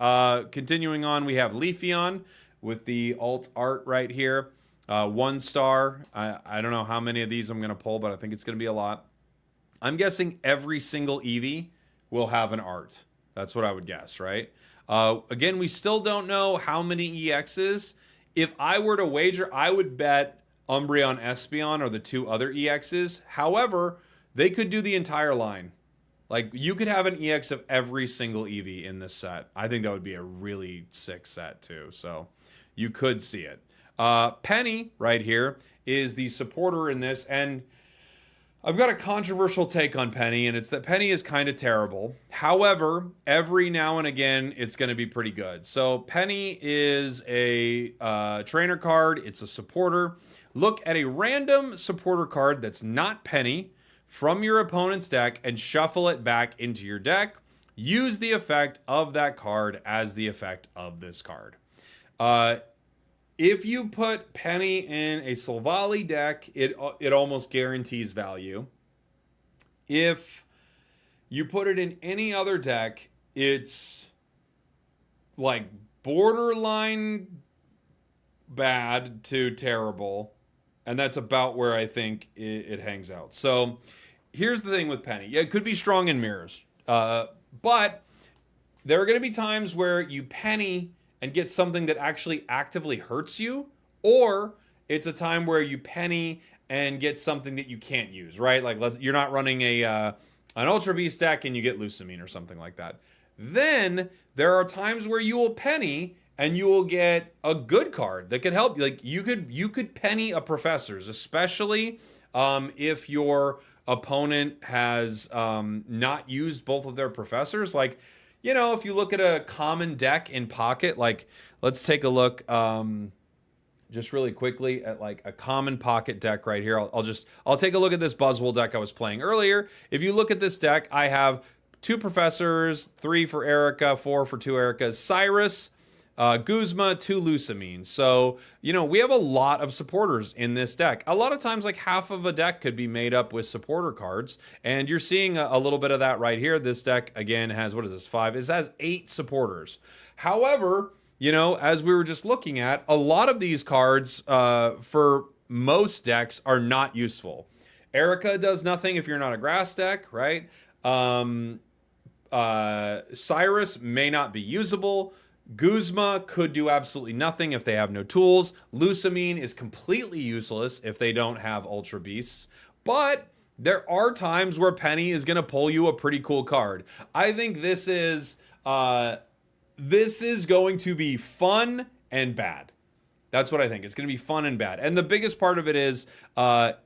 Continuing on, we have Leafeon with the alt art right here. 1 star. I don't know how many of these I'm going to pull, but I think it's going to be a lot. I'm guessing every single Eevee will have an art. That's what I would guess, right? Again, we still don't know how many EXs. If I were to wager, I would bet Umbreon, Espeon are the 2 other EXs. However, they could do the entire line. Like, you could have an EX of every single Eevee in this set. I think that would be a really sick set, too. So, you could see it. Penny, right here, is the supporter in this. And I've got a controversial take on Penny, and it's that Penny is kind of terrible. However, every now and again, it's going to be pretty good. So Penny is a trainer card. It's a supporter. Look at a random supporter card that's not Penny from your opponent's deck and shuffle it back into your deck. Use the effect of that card as the effect of this card. If you put Penny in a Silvally deck, it almost guarantees value. If you put it in any other deck, it's like borderline bad to terrible. And that's about where I think it hangs out. So here's the thing with Penny. Yeah, it could be strong in mirrors. But there are going to be times where you Penny and get something that actually actively hurts you, or it's a time where you Penny and get something that you can't use, right? Like you're not running an Ultra Beast deck and you get Lucamine or something like that. Then there are times where you will Penny and you will get a good card that could help you. Like you could Penny a Professors, especially if your opponent has not used both of their Professors. Like, you know, if you look at a common deck in Pocket, like let's take a look just really quickly at like a common Pocket deck right here. I'll take a look at this Buzzwole deck I was playing earlier. If you look at this deck, I have 2 Professors, 3 for Erica, 4 for 2 Ericas, Cyrus, Guzma, 2 Lucamine. So, you know, we have a lot of supporters in this deck. A lot of times, like half of a deck could be made up with supporter cards. And you're seeing a little bit of that right here. This deck, again, has, what is this, 5? It has 8 supporters. However, you know, as we were just looking at, a lot of these cards for most decks are not useful. Erica does nothing if you're not a grass deck, right? Cyrus may not be usable. Guzma could do absolutely nothing if they have no tools. Lucamine is completely useless if they don't have Ultra Beasts. But there are times where Penny is going to pull you a pretty cool card. I think this is going to be fun and bad. That's what I think. It's going to be fun and bad. And the biggest part of it is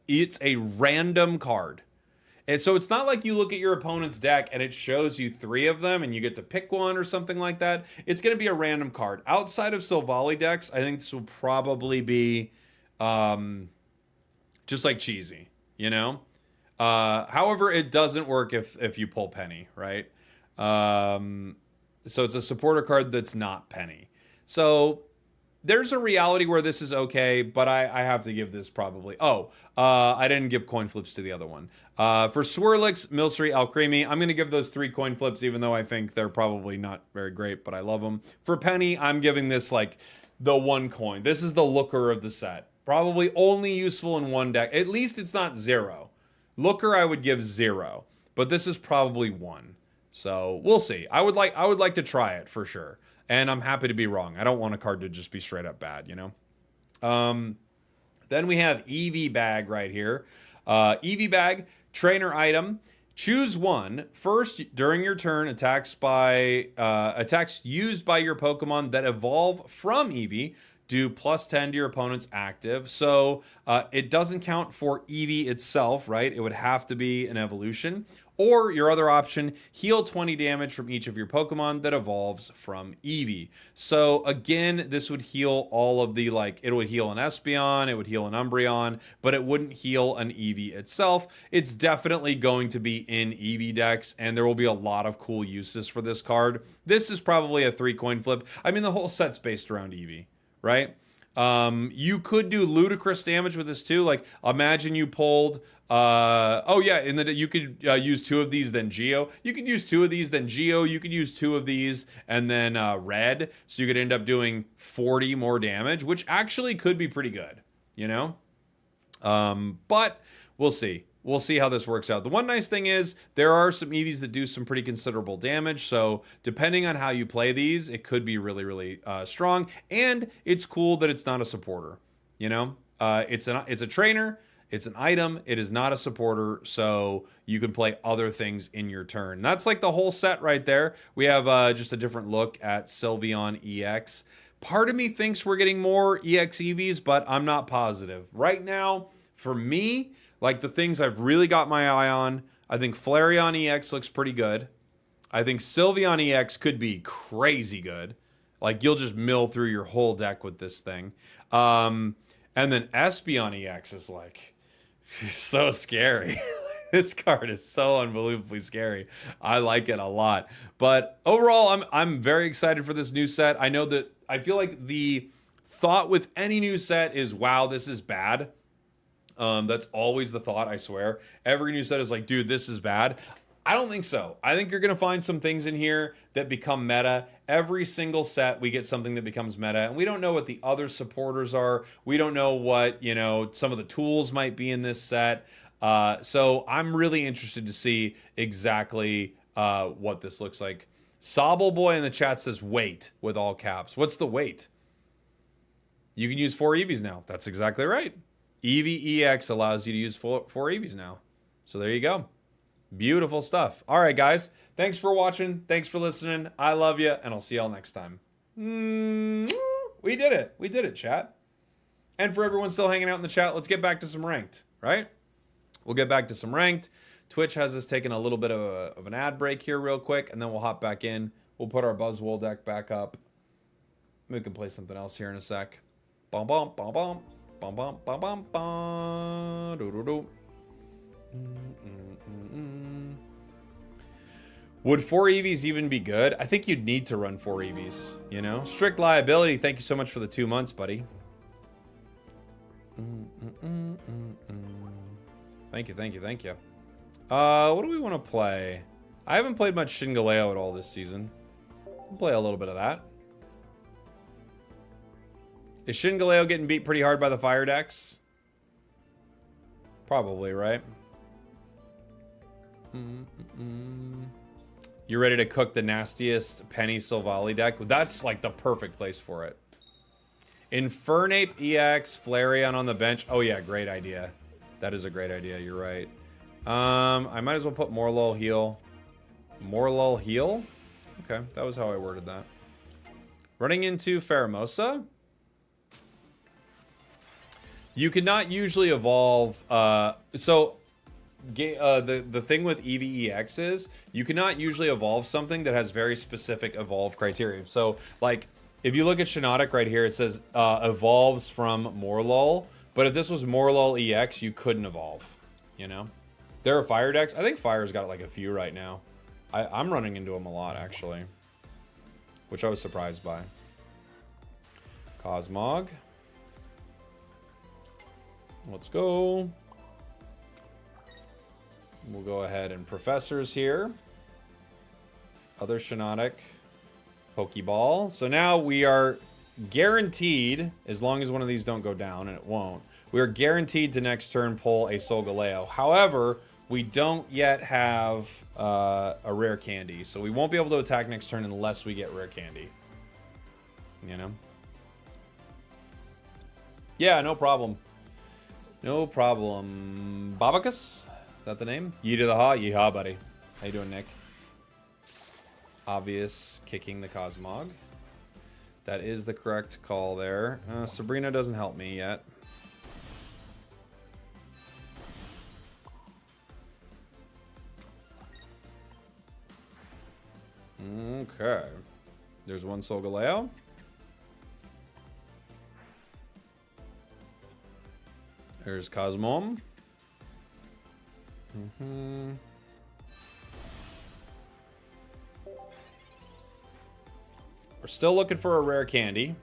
it's a random card. And so it's not like you look at your opponent's deck and it shows you 3 of them and you get to pick one or something like that. It's going to be a random card. Outside of Silvally decks, I think this will probably be just like cheesy, you know? However, it doesn't work if you pull Penny, right? So it's a supporter card that's not Penny. So there's a reality where this is okay, but I have to give this probably... I didn't give coin flips to the other one. For Swirlix, Milcery, Alcremie, I'm going to give those 3 coin flips, even though I think they're probably not very great, but I love them. For Penny, I'm giving this like the 1 coin. This is the looker of the set. Probably only useful in 1 deck. At least it's not 0. Looker, I would give 0, but this is probably 1. So we'll see. I would like to try it for sure. And I'm happy to be wrong. I don't want a card to just be straight up bad, you know? Then we have EV Bag right here. EV Bag, trainer item. Choose 1. First, during your turn, attacks used by your Pokemon that evolve from EV do +10 to your opponent's active. So it doesn't count for EV itself, right? It would have to be an evolution. Or your other option, heal 20 damage from each of your Pokemon that evolves from Eevee. So again, this would heal all of the, like, it would heal an Espeon, it would heal an Umbreon, but it wouldn't heal an Eevee itself. It's definitely going to be in Eevee decks, and there will be a lot of cool uses for this card. This is probably a 3 coin flip. I mean, the whole set's based around Eevee, right? You could do ludicrous damage with this too. Like, imagine you pulled, you could use 2 of these, then Geo. You could use 2 of these, then Geo. You could use 2 of these, and then Red. So you could end up doing 40 more damage, which actually could be pretty good, you know? But we'll see. We'll see how this works out. The one nice thing is there are some EVs that do some pretty considerable damage. So depending on how you play these, it could be really, really strong. And it's cool that it's not a supporter. You know, it's a trainer. It's an item. It is not a supporter. So you can play other things in your turn. That's like the whole set right there. We have just a different look at Sylveon EX. Part of me thinks we're getting more EX EVs, but I'm not positive. Right now, For me, like the things I've really got my eye on, I think Flareon EX looks pretty good. I think Sylveon EX could be crazy good. Like you'll just mill through your whole deck with this thing. And then Espeon EX is like so scary. This card is so unbelievably scary. I like it a lot. But overall, I'm very excited for this new set. I know that I feel like the thought with any new set is, wow, this is bad. That's always the thought, I swear. Every new set is like, dude, this is bad. I don't think so. I think you're going to find some things in here that become meta. Every single set, we get something that becomes meta. And we don't know what the other supporters are. We don't know what, you know, some of the tools might be in this set. So I'm really interested to see exactly what this looks like. Sobble Boy in the chat says wait with all caps. What's the wait? You can use 4 EVs now. That's exactly right. Eevee EX allows you to use 4 EVs now. So there you go. Beautiful stuff. All right, guys. Thanks for watching. Thanks for listening. I love you, and I'll see y'all next time. We did it. We did it, chat. And for everyone still hanging out in the chat, let's get back to some ranked, right? We'll get back to some ranked. Twitch has us taking a little bit of an ad break here real quick, and then we'll hop back in. We'll put our Buzzwole deck back up. We can play something else here in a sec. Bum bum bum bum bum bum bum bum bum. Do do do. Would 4 EVs even be good? I think you'd need to run 4 EVs, you know? Strict Liability, thank you so much for the 2 months, buddy. Thank you, thank you, thank you. What do we want to play? I haven't played much Shingaleo at all this season. We'll play a little bit of that. Is Shingaleo getting beat pretty hard by the fire decks? Probably, right? You ready to cook the nastiest Penny Silvally deck? That's like the perfect place for it. Infernape EX, Flareon on the bench. Oh yeah, great idea. That is a great idea, you're right. I might as well put Morlul Heal. Morlul Heal? Okay, that was how I worded that. Running into Pheromosa. You cannot usually evolve, the thing with EVEX is you cannot usually evolve something that has very specific evolve criteria. So like if you look at Shiinotic right here, it says evolves from Morlul, but if this was Morlul EX, you couldn't evolve, you know? There are fire decks. I think fire's got like a few right now. I'm running into them a lot actually, which I was surprised by. Cosmog. Let's go. We'll go ahead and Professors here. Other Shiinotic. Pokeball. So now we are guaranteed, as long as one of these don't go down, and it won't, we are guaranteed to next turn pull a Solgaleo. However, we don't yet have a rare candy. So we won't be able to attack next turn unless we get rare candy. You know? Yeah, no problem. No problem. Babacus? Is that the name? Yee to the ha. Yeehaw, buddy. How you doing, Nick? Obvious kicking the Cosmog. That is the correct call there. Sabrina doesn't help me yet. Okay. There's one Solgaleo. There's Cosmom. We're still looking for a rare candy.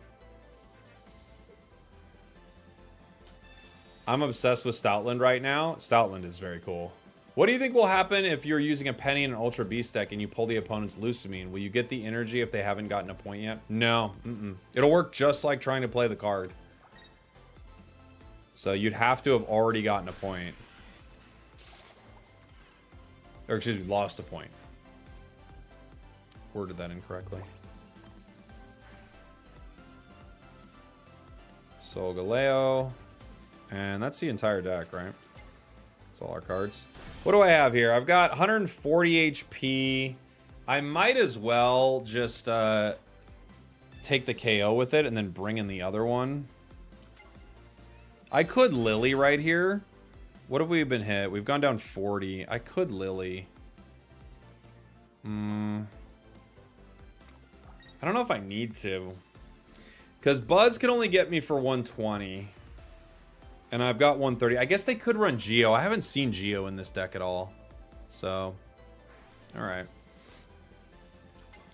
I'm obsessed with Stoutland right now. Stoutland is very cool. What do you think will happen if you're using a Penny and an Ultra Beast deck and you pull the opponent's Lusamine? Will you get the energy if they haven't gotten a point yet? No. It'll work just like trying to play the card. So you'd have to have already gotten a point. Or excuse me, lost a point. Worded that incorrectly. Solgaleo. And that's the entire deck, right? That's all our cards. What do I have here? I've got 140 HP. I might as well just take the KO with it and then bring in the other one. I could Lily right here. What have we been hit? We've gone down 40. I could Lily. I don't know if I need to. Because Buzz can only get me for 120. And I've got 130. I guess they could run Geo. I haven't seen Geo in this deck at all. So, alright.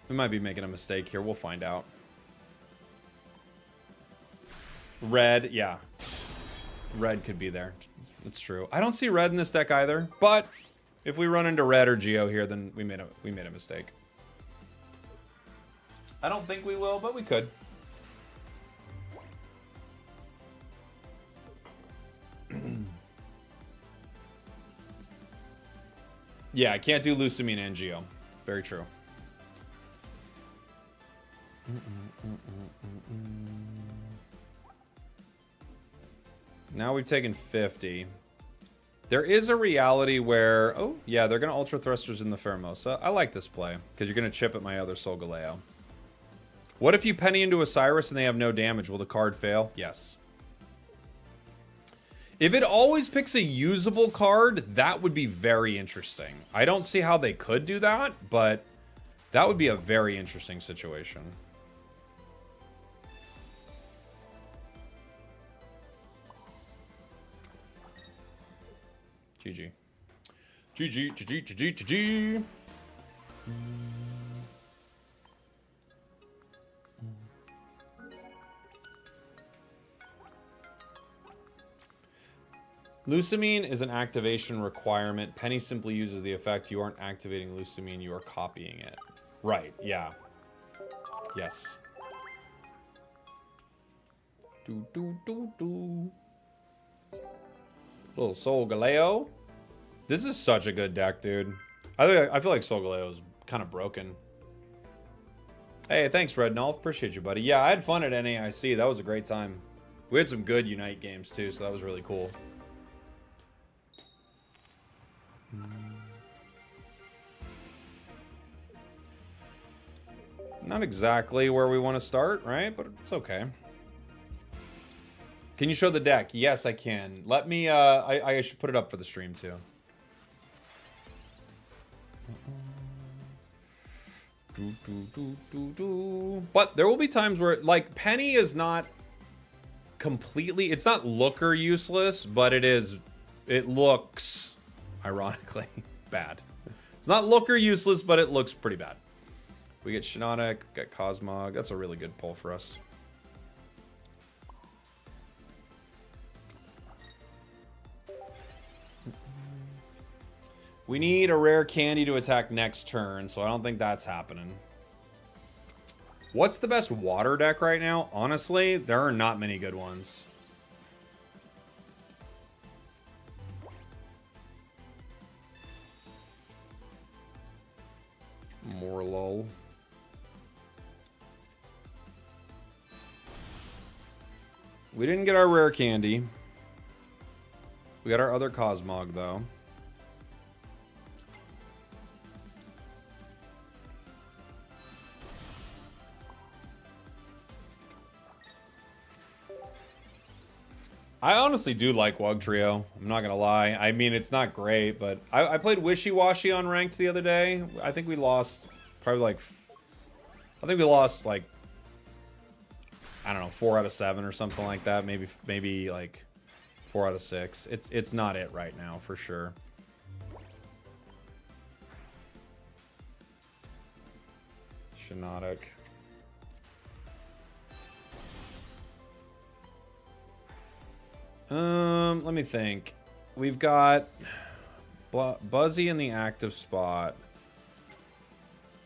We might be making a mistake here. We'll find out. Red, yeah. Red could be there. That's true. I don't see red in this deck either. But if we run into red or Geo here, then we made a mistake. I don't think we will, but we could. Yeah, I can't do Lusamine and Geo. Very true. Now we've taken 50. There is a reality where... Oh, yeah, they're going to Ultra Thrusters in the Pheromosa. I like this play, because you're going to chip at my other Solgaleo. What if you penny into Osiris and they have no damage? Will the card fail? Yes. If it always picks a usable card, that would be very interesting. I don't see how they could do that, but that would be a very interesting situation. GG. GG, GG, GG, GG. Lusamine is an activation requirement. Penny simply uses the effect. You aren't activating Lusamine, you are copying it. Right, yeah. Yes. Little Solgaleo. This is such a good deck, dude. I feel like Solgaleo is kind of broken. Hey, thanks, Red Nolf. Appreciate you, buddy. Yeah, I had fun at NAIC. That was a great time. We had some good Unite games, too, so that was really cool. Not exactly where we want to start, right? But it's okay. Can you show the deck? Yes, I can. Let me, I should put it up for the stream, too. But there will be times where, like, Penny is not completely, it's not looker useless, but it looks, ironically, bad. It's not looker useless, but it looks pretty bad. We get Shiinotic, get Cosmog. That's a really good pull for us. We need a rare candy to attack next turn, so I don't think that's happening. What's the best water deck right now? Honestly, there are not many good ones. More lol. We didn't get our rare candy. We got our other Cosmog, though. I honestly do like Wugtrio. I'm not gonna lie. I mean, it's not great, but I played Wishy Washy on ranked the other day. I think we lost probably like... I think we lost like... I don't know, 4 out of 7 or something like that. Maybe like 4 out of 6. It's not it right now, for sure. Shiinotic. Let me think. We've got Buzzy in the active spot.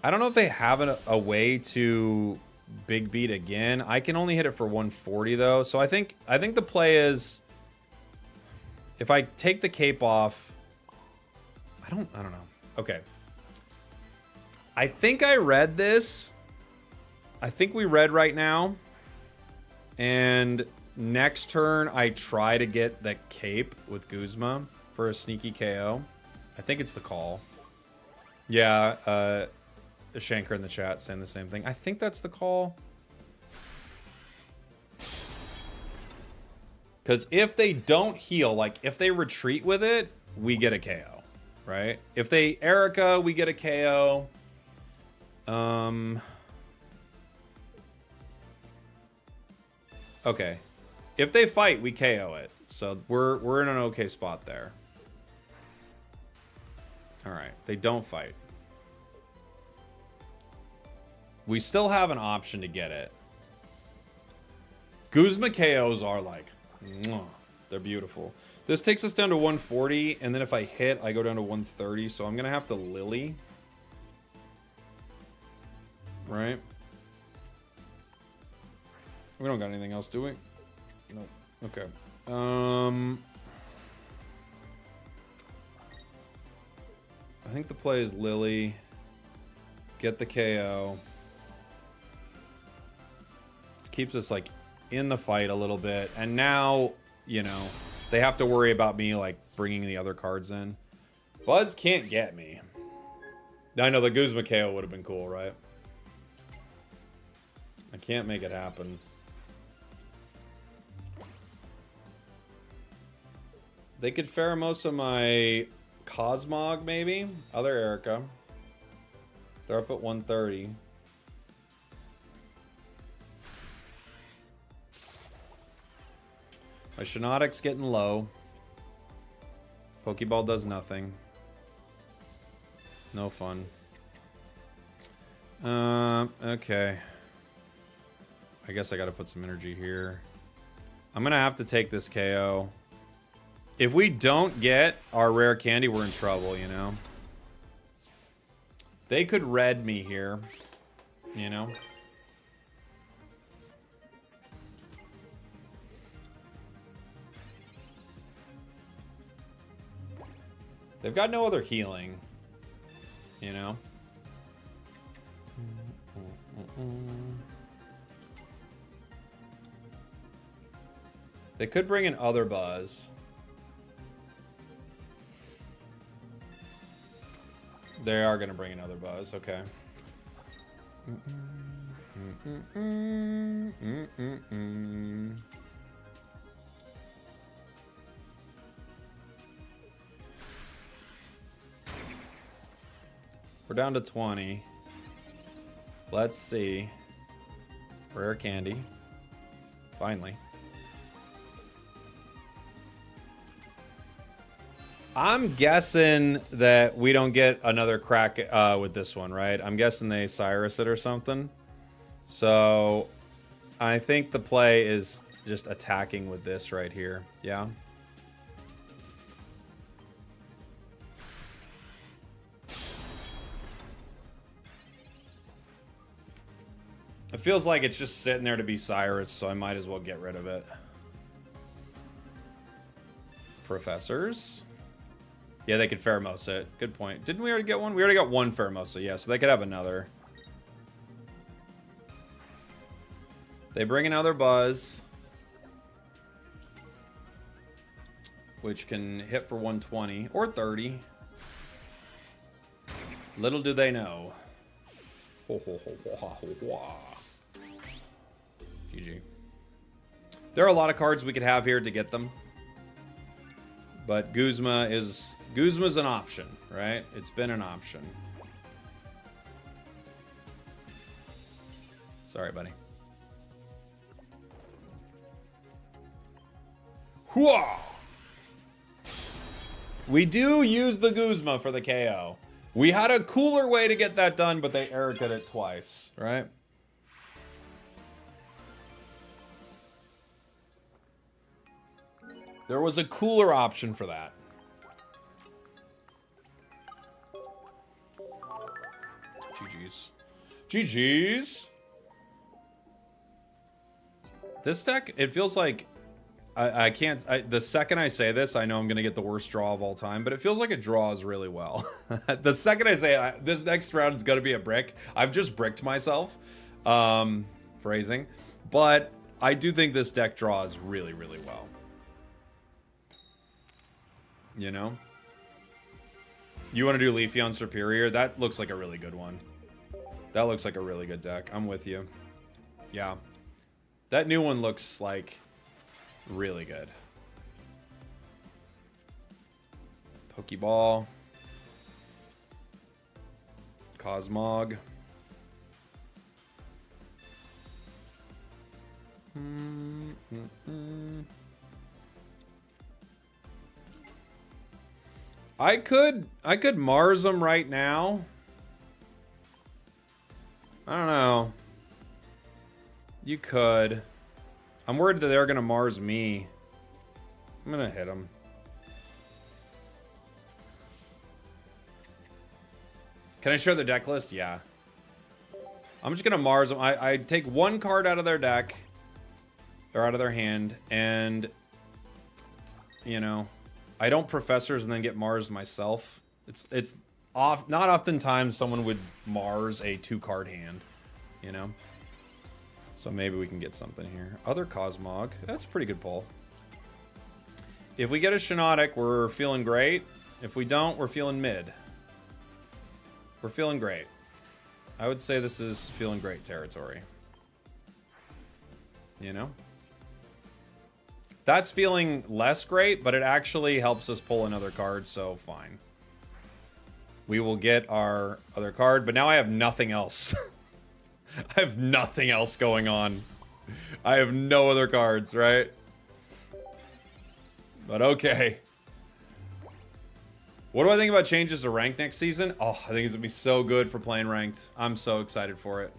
I don't know if they have a way to big beat again. I can only hit it for 140 though. So I think the play is if I take the cape off. I don't know. Okay. I think I read this. I think we read right now. And next turn, I try to get the cape with Guzma for a sneaky KO. I think it's the call. Yeah, Shanker in the chat saying the same thing. I think that's the call. Because if they don't heal, like if they retreat with it, we get a KO, right? If they Erica, we get a KO. Okay. If they fight, we KO it. So we're in an okay spot there. All right. They don't fight. We still have an option to get it. Guzma KOs are like, mwah, they're beautiful. This takes us down to 140, and then if I hit, I go down to 130, so I'm going to have to Lily. Right? We don't got anything else, do we? Nope. Okay. I think the play is Lily. Get the KO. It keeps us, like, in the fight a little bit. And now, you know, they have to worry about me, like, bringing the other cards in. Buzz can't get me. I know the Guzma KO would have been cool, right? I can't make it happen. They could Pheromosa my Cosmog, maybe? Other Erica. They're up at 130. My Shinotic's getting low. Pokeball does nothing. No fun. Okay. I guess I gotta put some energy here. I'm gonna have to take this KO. If we don't get our rare candy, we're in trouble, you know? They could red me here, you know? They've got no other healing, you know? They could bring in other Buzz. They are going to bring another Buzz, okay. We're down to 20. Let's see. Rare candy. Finally. I'm guessing that we don't get another crack with this one, right? I'm guessing they Cyrus it or something. So I think the play is just attacking with this right here. Yeah. It feels like it's just sitting there to be Cyrus, so I might as well get rid of it. Professors. Yeah, they could Pheromosa it. Good point. Didn't we already get one? We already got one Pheromosa, yeah, so they could have another. They bring another Buzz. Which can hit for 120 or 30. Little do they know. GG. There are a lot of cards we could have here to get them. But Guzma's an option, right? It's been an option. Sorry, buddy. Whoa! We do use the Guzma for the KO. We had a cooler way to get that done, but they Erica'd it twice, right? There was a cooler option for that. GG's. GG's. This deck, it feels like I can't. The second I say this, I know I'm going to get the worst draw of all time, but it feels like it draws really well. The second I say it, this next round is going to be a brick. I've just bricked myself. Phrasing. But I do think this deck draws really, really well. You know? You want to do Leafeon Superior? That looks like a really good one. That looks like a really good deck. I'm with you. Yeah. That new one looks like Really good. Pokeball. Cosmog. I could Mars them right now. I don't know. You could. I'm worried that they're gonna Mars me. I'm gonna hit them. Can I share their deck list? Yeah. I'm just gonna Mars them. I take one card out of their deck. Or out of their hand. And, you know, I don't Professors and then get Mars myself. It's not oftentimes someone would Mars a 2-card hand, you know? So maybe we can get something here. Other Cosmog. That's a pretty good pull. If we get a Shiinotic, we're feeling great. If we don't, we're feeling mid. We're feeling great. I would say this is feeling great territory. You know? That's feeling less great, but it actually helps us pull another card, so fine. We will get our other card, but now I have nothing else. I have nothing else going on. I have no other cards, right? But okay. What do I think about changes to ranked next season? Oh, I think it's gonna be so good for playing ranked. I'm so excited for it.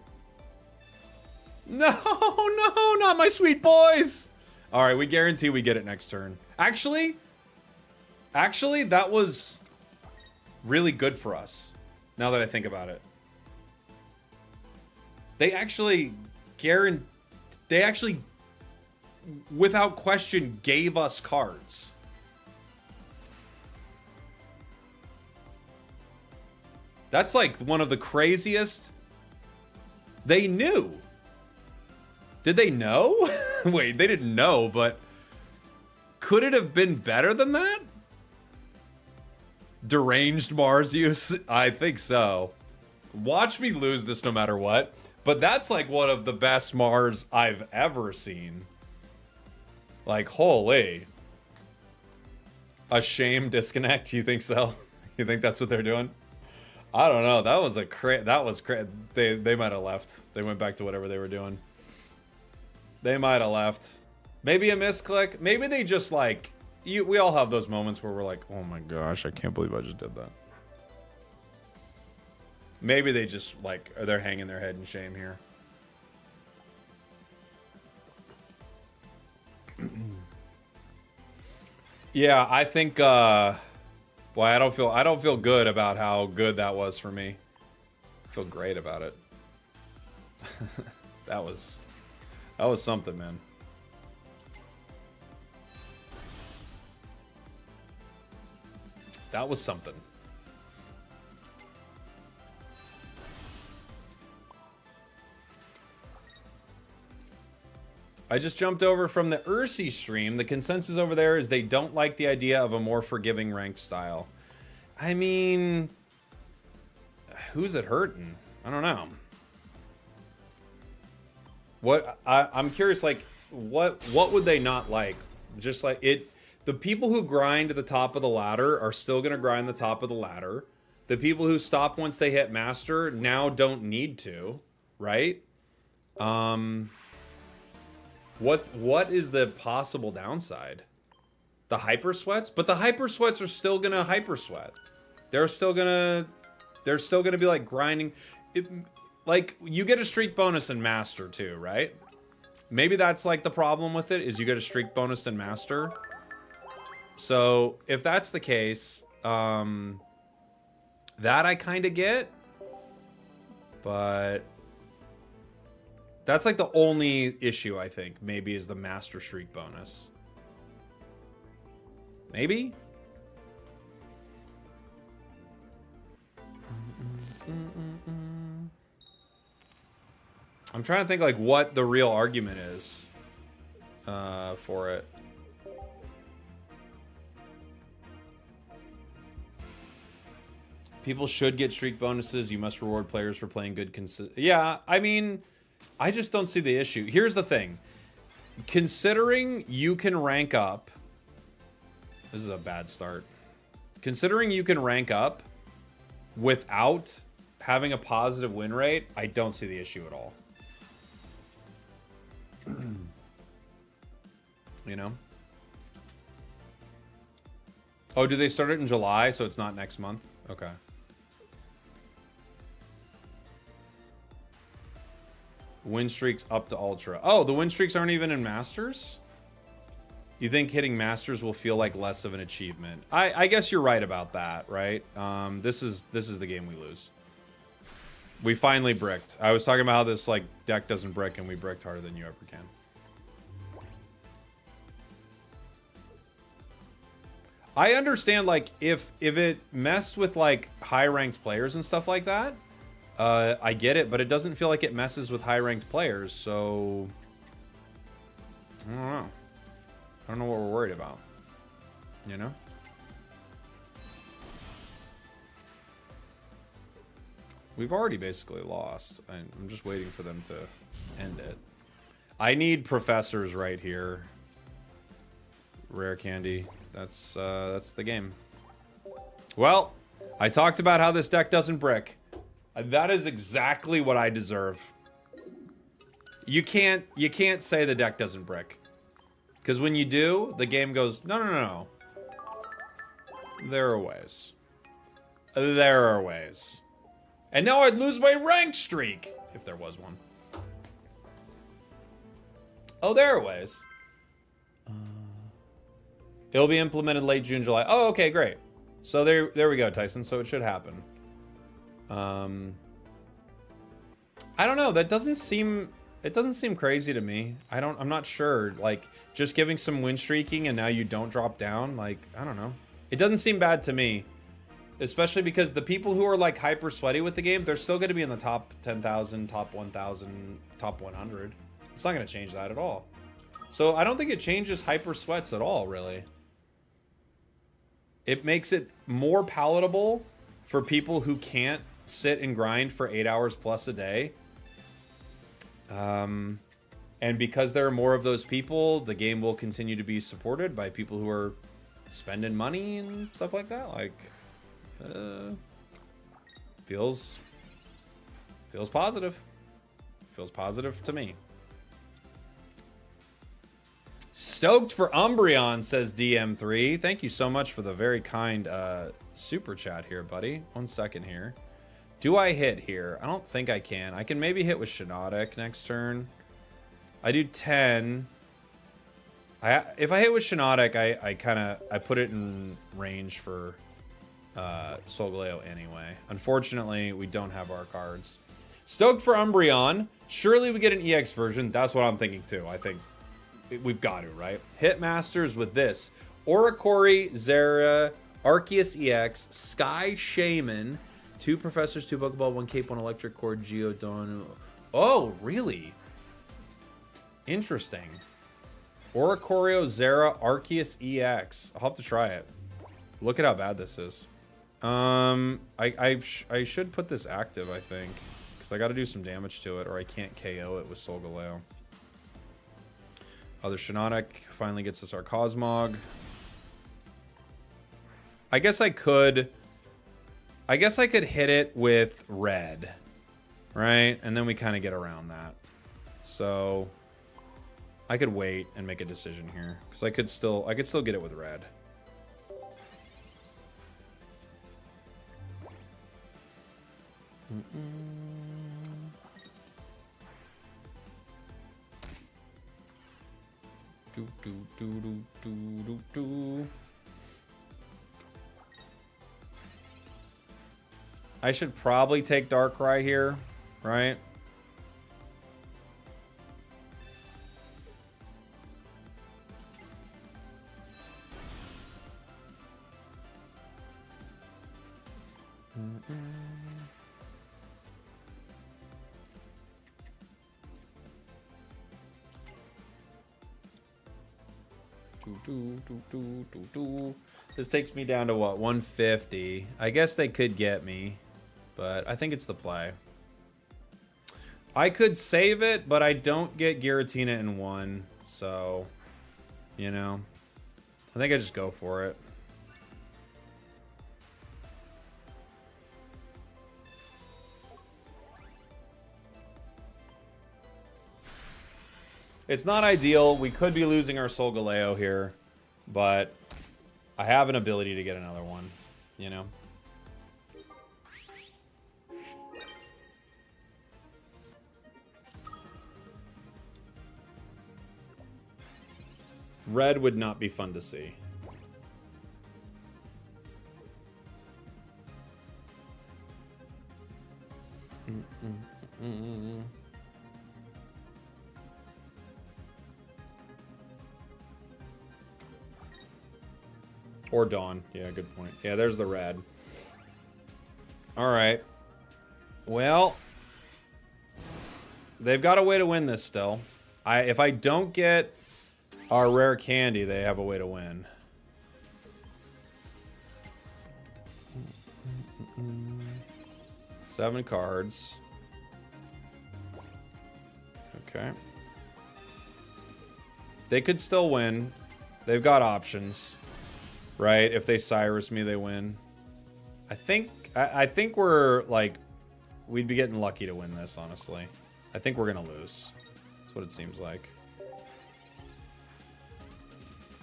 No, no, not my sweet boys! Alright, we guarantee we get it next turn. Actually, that was really good for us, now that I think about it. They actually without question, gave us cards. That's like one of the craziest. They knew. Did they know? Wait, they didn't know, but could it have been better than that? Deranged Mars use? I think so. Watch me lose this no matter what. But that's like one of the best Mars I've ever seen. Like, holy. A shame disconnect, you think so? You think that's what they're doing? I don't know. That was they might have left. They went back to whatever they were doing. They might have left. Maybe a misclick. Maybe they just like we all have those moments where we're like, "Oh my gosh, I can't believe I just did that." Maybe they just like they're hanging their head in shame here. Yeah, I think boy, I don't feel good about how good that was for me. I feel great about it. That was something, man. That was something. I just jumped over from the Ursi stream. The consensus over there is they don't like the idea of a more forgiving ranked style. I mean, who's it hurting? I don't know. I'm curious, like, what would they not like? Just like it, the people who grind at the top of the ladder are still gonna grind the top of the ladder. The people who stop once they hit master now don't need to, right? What is the possible downside? The hyper sweats? But the hyper sweats are still gonna hyper sweat. They're still gonna be like grinding. Like you get a streak bonus in master too, right? Maybe that's like the problem with it is you get a streak bonus in master. So if that's the case, that I kind of get, but that's like the only issue I think maybe is the master streak bonus. Maybe? I'm trying to think like what the real argument is for it. People should get streak bonuses. You must reward players for playing good Yeah, I mean, I just don't see the issue. Here's the thing. Considering you can rank up, this is a bad start. Considering you can rank up without having a positive win rate, I don't see the issue at all. You know? Oh, do they start it in July, so it's not next month? Okay. Win streaks up to Ultra. Oh, the win streaks aren't even in Masters? You think hitting Masters will feel like less of an achievement? I guess you're right about that, right? This is the game we lose. We finally bricked. I was talking about how this like deck doesn't brick, and we bricked harder than you ever can. I understand, like, if it messed with like high ranked players and stuff like that, I get it, but it doesn't feel like it messes with high ranked players, so I don't know. I don't know what we're worried about, you know? We've already basically lost. I'm just waiting for them to end it. I need professors right here. Rare candy. That's the game. Well, I talked about how this deck doesn't brick. That is exactly what I deserve. You can't say the deck doesn't brick. Because when you do, the game goes, no, no, no, no. There are ways. There are ways. And now I'd lose my rank streak, if there was one. Oh, there are ways. It'll be implemented late June, July. Oh, okay, great. So there we go, Tyson. So it should happen. I don't know. That doesn't seem... It doesn't seem crazy to me. I'm not sure. Like, just giving some win streaking and now you don't drop down. Like, I don't know. It doesn't seem bad to me. Especially because the people who are like hyper sweaty with the game, they're still going to be in the top 10,000, top 1,000, top 100. It's not going to change that at all. So I don't think it changes hyper sweats at all, really. It makes it more palatable for people who can't sit and grind for 8 hours plus a day. And because there are more of those people, the game will continue to be supported by people who are spending money and stuff like that. Like, feels positive. Feels positive to me. Stoked for Umbreon, says DM3. Thank you so much for the very kind super chat here, buddy. 1 second here. Do I hit here? I don't think I can. I can maybe hit with Shiinotic next turn. I do 10. If I hit with Shiinotic, I put it in range for Solgaleo anyway. Unfortunately, we don't have our cards. Stoked for Umbreon. Surely we get an EX version. That's what I'm thinking too. I think we've got to, right? Hit Masters with this. Oricori, Zera, Arceus EX, Sky Shaman, 2 Professors, 2 Pokeball, 1 Cape, 1 Electric Cord, Geodude. Oh, really? Interesting. Oricorio, Zera, Arceus EX. I'll have to try it. Look at how bad this is. I should put this active, I think. Because I got to do some damage to it, or I can't KO it with Solgaleo. Other Shiinotic finally gets us our Cosmog. I guess I could hit it with red, right? And then we kind of get around that. So I could wait and make a decision here because I could still get it with red. Do, do, do, do, do, do, do. I should probably take Darkrai here, right? This takes me down to what, 150. I guess they could get me, but I think it's the play. I could save it, but I don't get Giratina in 1, So, you know, I think I just go for it. It's not ideal. We could be losing our Solgaleo here, but I have an ability to get another one, you know? Red would not be fun to see. Or Dawn. Yeah, good point. Yeah, there's the red. All right. Well, they've got a way to win this still. If I don't get our rare candy, they have a way to win. Seven cards. Okay. They could still win. They've got options. Right? If they Cyrus me, they win. I think we're, like, we'd be getting lucky to win this, honestly. I think we're gonna lose. That's what it seems like.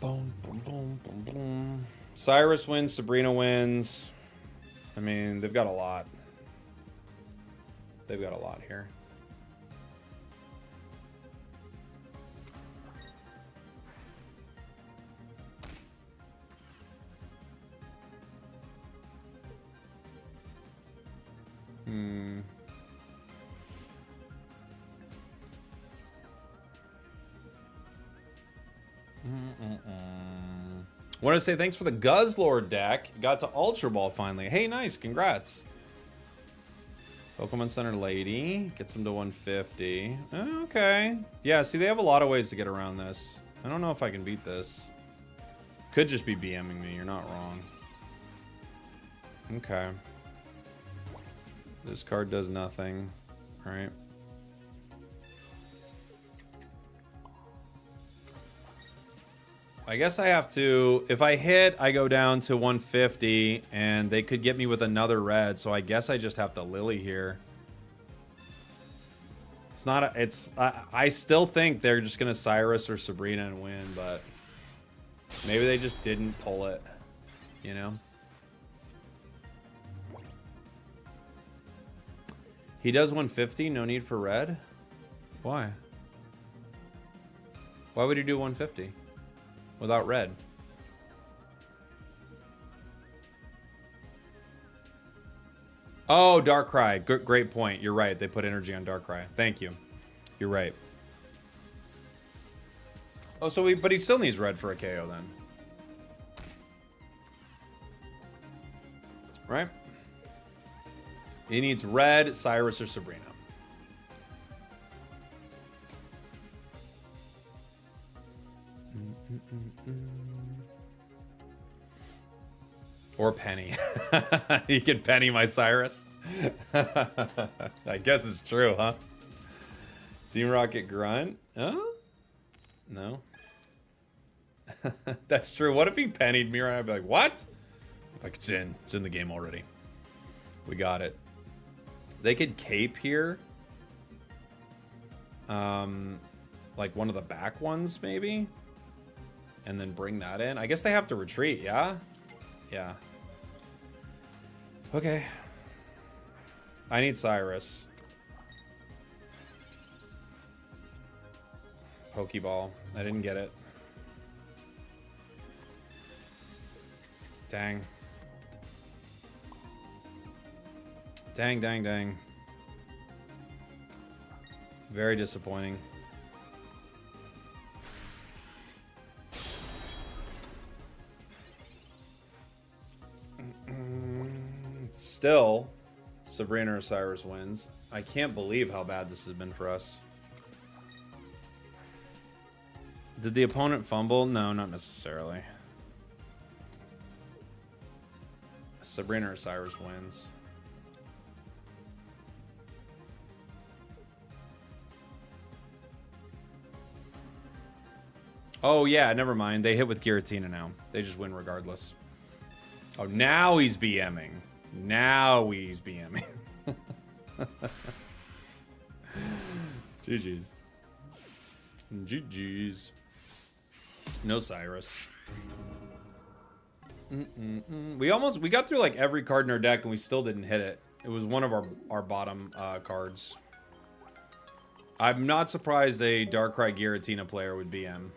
Boom, boom, boom, boom, boom. Cyrus wins, Sabrina wins. I mean, they've got a lot. They've got a lot here. Want to say thanks for the Guzzlord deck. Got to Ultra Ball finally. Hey, nice. Congrats. Pokemon Center Lady. Gets him to 150. Okay. Yeah, see, they have a lot of ways to get around this. I don't know if I can beat this. Could just be BMing me. You're not wrong. Okay. This card does nothing. All right. I guess I have to, if I hit, I go down to 150, and they could get me with another red, so I guess I just have to Lily here. It's not a, it's, I still think they're just going to Cyrus or Sabrina and win, but maybe they just didn't pull it, you know? He does 150, no need for red? Why? Why would he do 150? Without red. Oh, Darkrai. Great point. You're right. They put energy on Darkrai. Thank you. You're right. Oh, so but he still needs red for a KO then. Right? He needs red, Cyrus, or Sabrina. Or Penny. You can Penny my Cyrus. I guess it's true, huh? Team Rocket Grunt? Oh? No. That's true. What if he pennied me right now? I'd be like, what? Like, it's in. It's in the game already. We got it. They could cape here. Like one of the back ones, maybe? And then bring that in. I guess they have to retreat, yeah? Yeah. Okay. I need Cyrus. Pokeball. I didn't get it. Dang. Dang, dang, dang. Very disappointing. Still, Sabrina or Cyrus wins. I can't believe how bad this has been for us. Did the opponent fumble? No, not necessarily. Sabrina or Cyrus wins. Oh, yeah, never mind. They hit with Giratina now. They just win regardless. Oh, now he's BMing. Now he's BMing. GG's. GG's. No Cyrus. We got through like every card in our deck and we still didn't hit it. It was one of our bottom cards. I'm not surprised a Darkrai Giratina player would BM.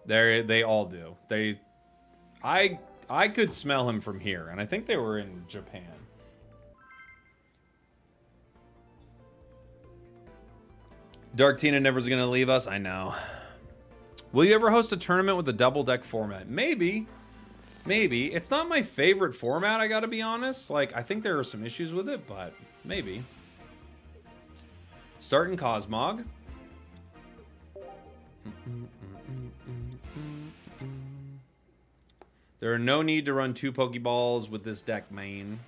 They all do. I could smell him from here, and I think they were in Japan. Darktina never's gonna leave us. I know. Will you ever host a tournament with a double deck format? Maybe. Maybe. It's not my favorite format, I gotta be honest. Like, I think there are some issues with it, but maybe. Starting Cosmog. There are no need to run 2 Pokeballs with this deck main.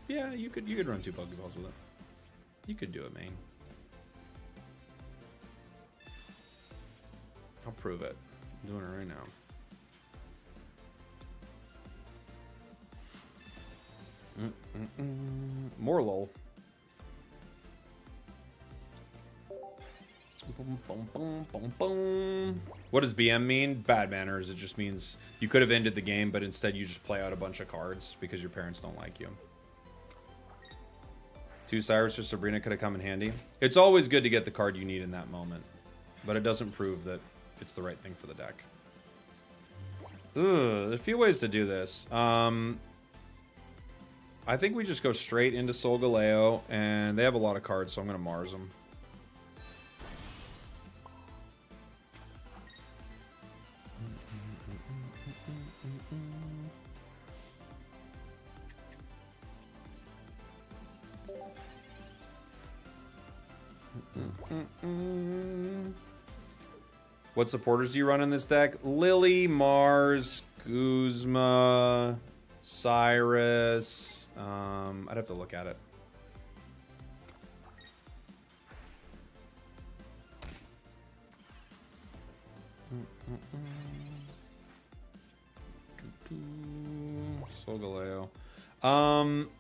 Yeah, you could run 2 Pokeballs with it. You could do it main. I'll prove it. I'm doing it right now. More lol. Boom, boom, boom, boom, boom. What does BM mean? Bad manners. It just means you could have ended the game, but instead you just play out a bunch of cards because your parents don't like you. 2 Cyrus or Sabrina could have come in handy. It's always good to get the card you need in that moment, but it doesn't prove that it's the right thing for the deck. Ugh, there's a few ways to do this. I think we just go straight into Solgaleo, and they have a lot of cards, so I'm going to Mars them. What supporters do you run in this deck? Lily, Mars, Guzma, Cyrus. I'd have to look at it. Solgaleo.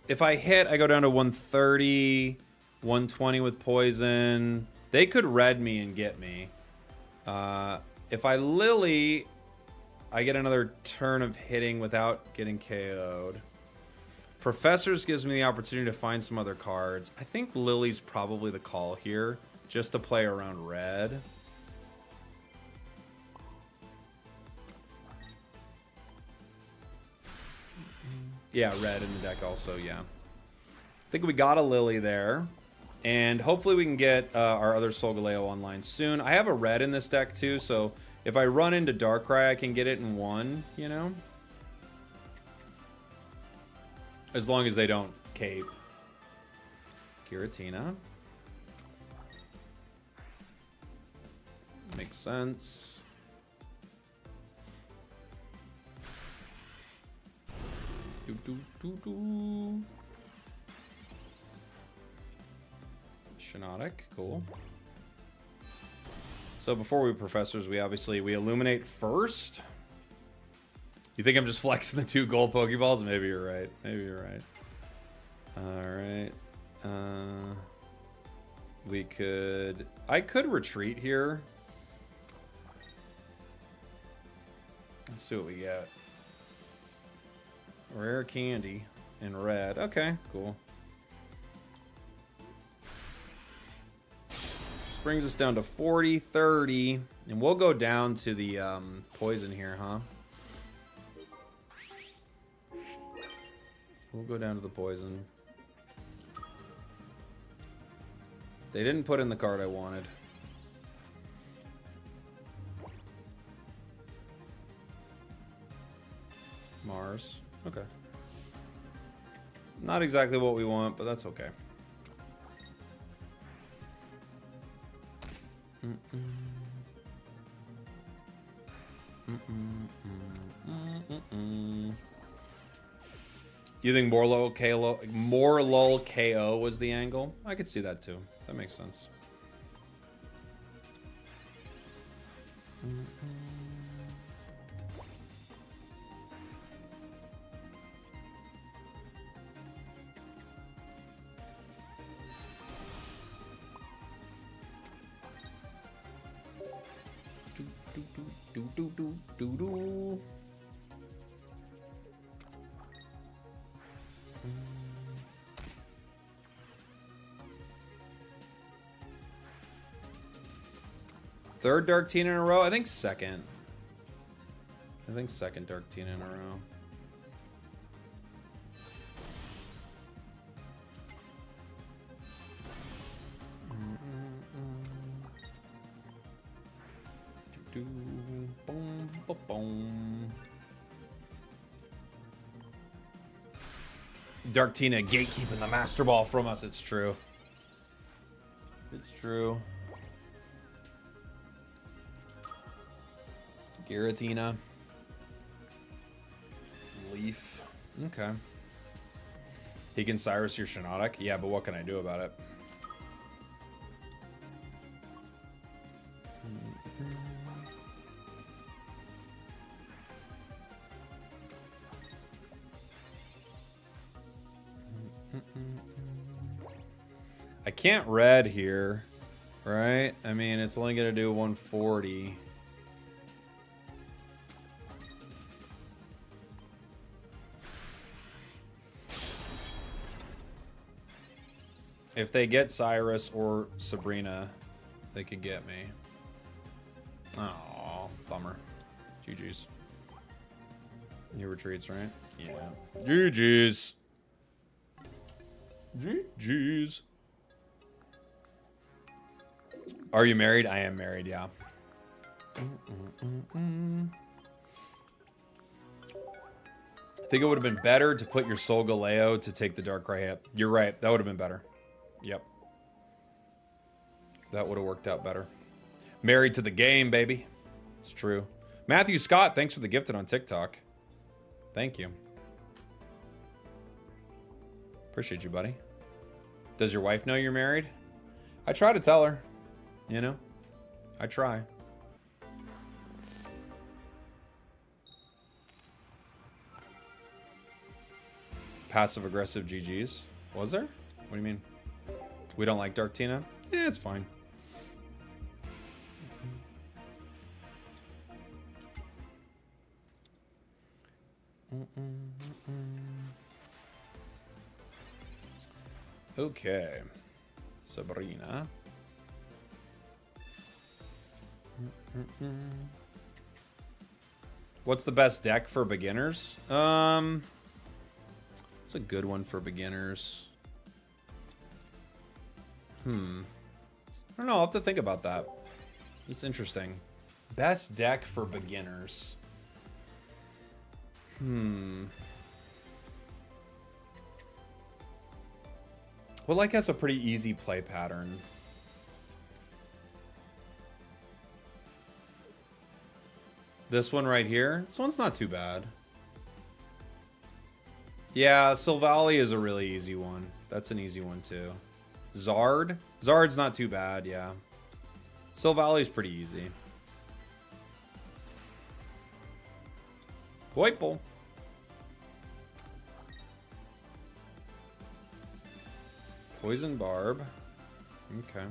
If I hit, I go down to 130, 120 with poison. They could red me and get me. If I Lily, I get another turn of hitting without getting KO'd. Professors gives me the opportunity to find some other cards. I think Lily's probably the call here, just to play around red. Yeah, red in the deck also, yeah. I think we got a Lily there. And hopefully we can get our other Solgaleo online soon. I have a red in this deck too, so if I run into Darkrai, I can get it in 1, you know? As long as they don't cape. Giratina. Makes sense. Shinotic, cool. So before we Professors, we illuminate first. You think I'm just flexing the 2 gold Pokeballs? Maybe you're right. Maybe you're right. Alright. I could retreat here. Let's see what we get. Rare candy in red. Okay, cool. This brings us down to 40, 30, and we'll go down to the poison here, huh? We'll go down to the poison. They didn't put in the card I wanted. Mars. Okay. Not exactly what we want, but that's okay. You think more lull KO was the angle? I could see that too. That makes sense. Third Dark Teen in a row? I think second. I think second Dark Teen in a row. Boom, boom, boom. Dark Tina gatekeeping the Master Ball from us. It's true. It's true. Giratina. Leaf. Okay. He can Cyrus your Shiinotic? Yeah, but what can I do about it? I can't red here, right? I mean, it's only going to do 140. If they get Cyrus or Sabrina, they could get me. Oh, bummer. GG's. He retreats, right? Yeah. GG's. GG's. Are you married? I am married, yeah. I think it would have been better to put your Solgaleo to take the Darkrai hit. You're right. That would have been better. Yep. That would have worked out better. Married to the game, baby. It's true. Matthew Scott, thanks for the gifted on TikTok. Thank you. Appreciate you, buddy. Does your wife know you're married? I try to tell her. You know? I try. Passive-aggressive GGs. Was there? What do you mean? We don't like Dark Tina? Yeah, it's fine. Okay. Sabrina. What's the best deck for beginners? It's a good one for beginners. I don't know. I'll have to think about that. It's interesting. Best deck for beginners. Well, like has a pretty easy play pattern. This one right here. This one's not too bad. Yeah, Silvally is a really easy one. That's an easy one too. Zard? Zard's not too bad, yeah. Silvally's pretty easy. Whitebull. Poison Barb. Okay.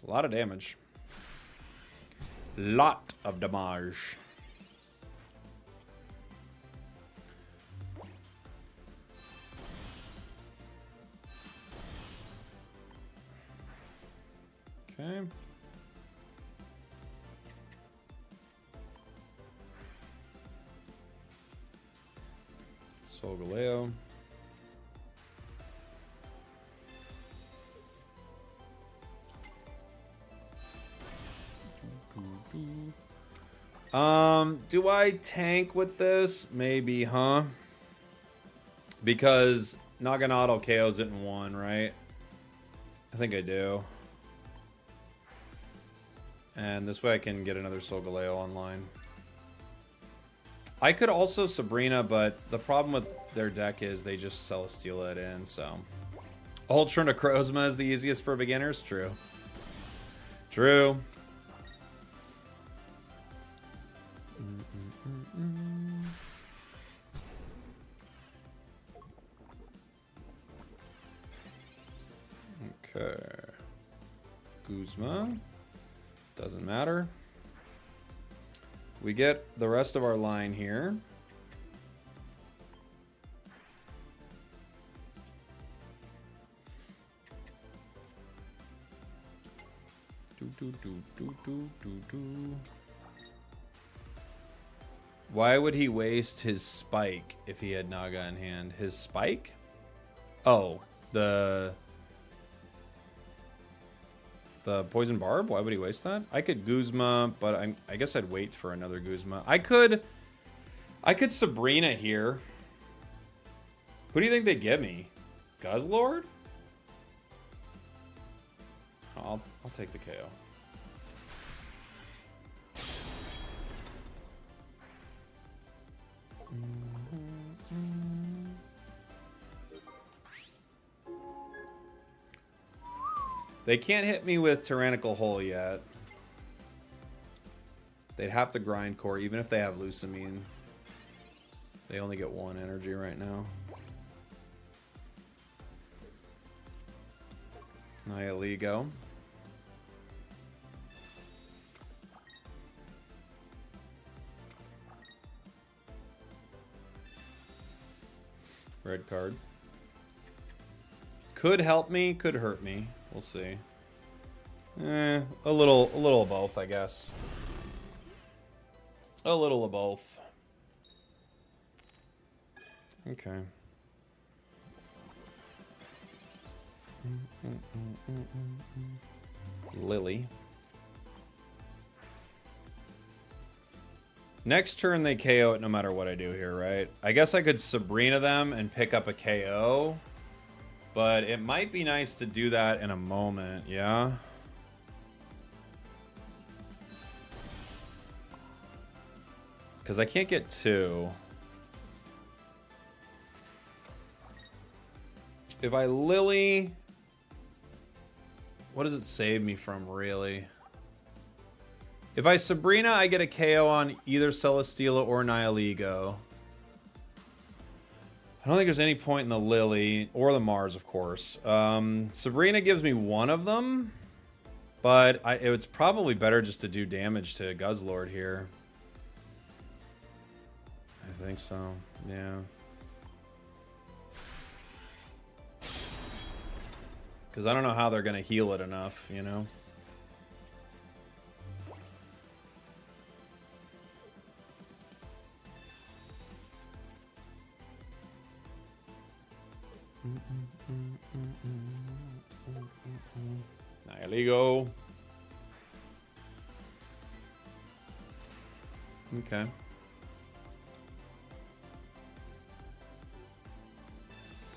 A lot of damage. Lot of damage. Okay. Solgaleo. Do I tank with this? Maybe, huh? Because Naganadel KOs it in one, right? I think I do. And this way I can get another Solgaleo online. I could also Sabrina, but the problem with their deck is they just Celesteela it in, so... Ultra Necrozma is the easiest for beginners? True. True. Okay. Guzma. Doesn't matter. We get the rest of our line here. Why would he waste his spike if he had Naga in hand? His spike? Oh, the poison barb? Why would he waste that? I could Guzma, but I guess I'd wait for another Guzma. I could Sabrina here. Who do you think they give me? Guzzlord? I'll take the KO. They can't hit me with Tyrannical Hole yet. They'd have to grind core, even if they have Lucamine. They only get 1 energy right now. Nihiligo. Red card. Could help me, could hurt me. We'll see. A little of both, I guess. A little of both. Okay. Lily. Next turn they KO it no matter what I do here, right? I guess I could Sabrina them and pick up a KO. But it might be nice to do that in a moment, yeah? Because I can't get 2. If I Lily... What does it save me from, really? If I Sabrina, I get a KO on either Celesteela or Nihiligo. I don't think there's any point in the Lily, or the Mars, of course. Sabrina gives me one of them, but it's probably better just to do damage to Guzzlord here. I think so, yeah. Because I don't know how they're going to heal it enough, you know? Nihiligo. Okay.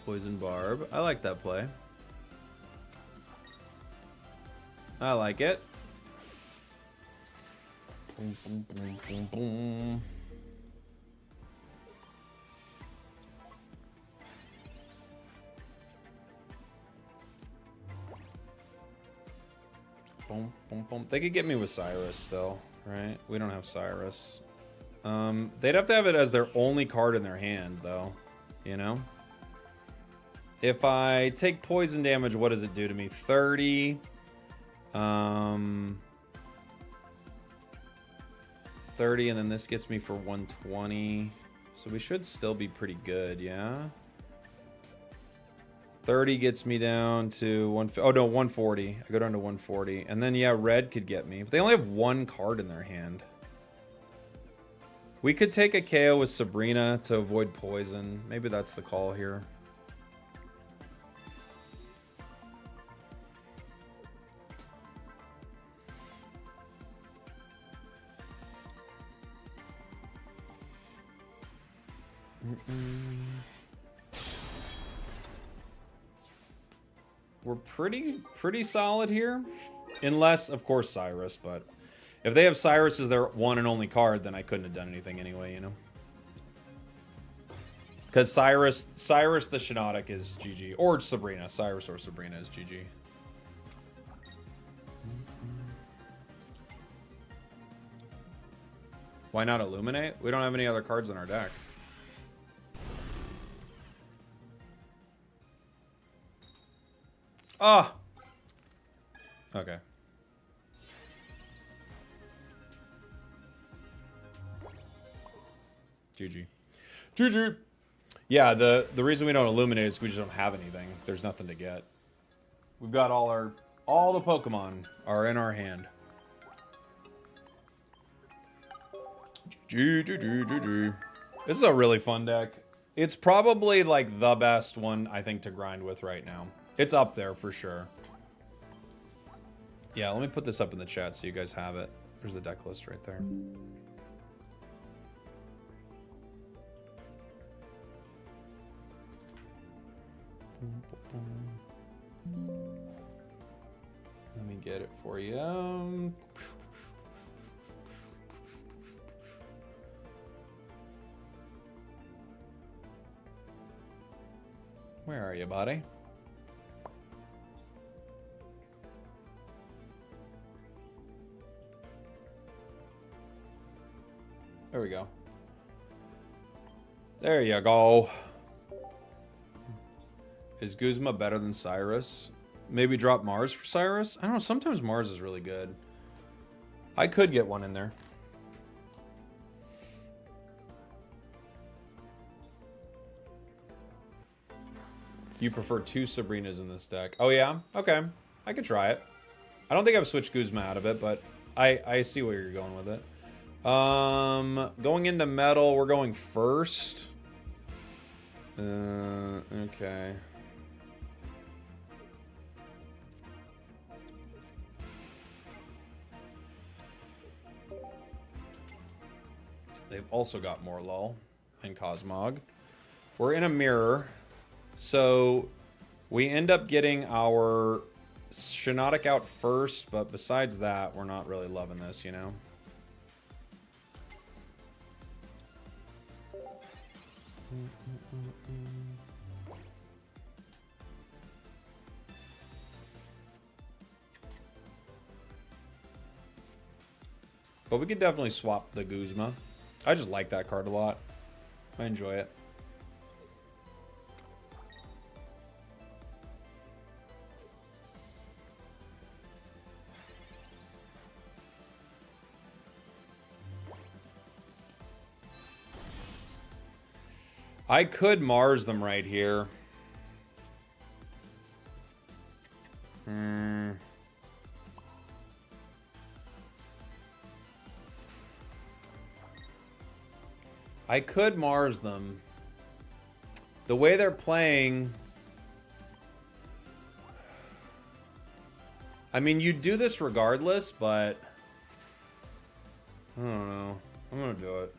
Poison Barb. I like that play. I like it. Boom, boom, boom, boom, boom. Boom, boom, boom. They could get me with Cyrus still, right? We don't have Cyrus. They'd have to have it as their only card in their hand, though. You know? If I take poison damage, what does it do to me? 30. 30, and then this gets me for 120. So we should still be pretty good, yeah? 30 gets me down to 140. I go down to 140. And then, yeah, red could get me. But they only have one card in their hand. We could take a KO with Sabrina to avoid poison. Maybe that's the call here. We're pretty solid here. Unless, of course, Cyrus, but if they have Cyrus as their one and only card, then I couldn't have done anything anyway, you know? Because Cyrus the Shiinotic is GG. Or Sabrina. Cyrus or Sabrina is GG. Why not Illuminate? We don't have any other cards in our deck. Ah! Oh. Okay. GG. GG! Yeah, the reason we don't Illuminate is we just don't have anything. There's nothing to get. We've got all the Pokemon are in our hand. This is a really fun deck. It's probably like the best one I think to grind with right now. It's up there for sure. Yeah, let me put this up in the chat so you guys have it. There's the deck list right there. Let me get it for you. Where are you, buddy? There we go. There you go. Is Guzma better than Cyrus? Maybe drop Mars for Cyrus? I don't know. Sometimes Mars is really good. I could get one in there. You prefer 2 Sabrinas in this deck? Oh, yeah? Okay. I could try it. I don't think I've switched Guzma out of it, but I see where you're going with it. Going into metal, we're going first. Okay. They've also got Morlul and Cosmog. We're in a mirror, so we end up getting our Shiinotic out first, but besides that, we're not really loving this, you know? But we could definitely swap the Guzma. I just like that card a lot. I enjoy it. I could Mars them right here. I could Mars them. The way they're playing... I mean, you do this regardless, but... I don't know. I'm gonna do it.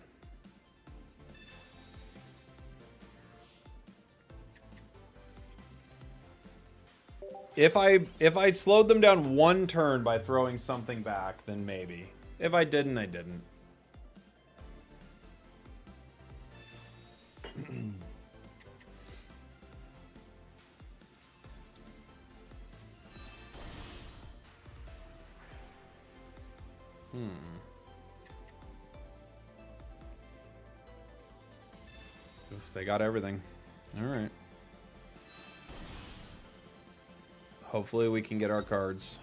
If I slowed them down 1 turn by throwing something back, then maybe. If I didn't, I didn't. Oof, they got everything. All right. Hopefully we can get our cards.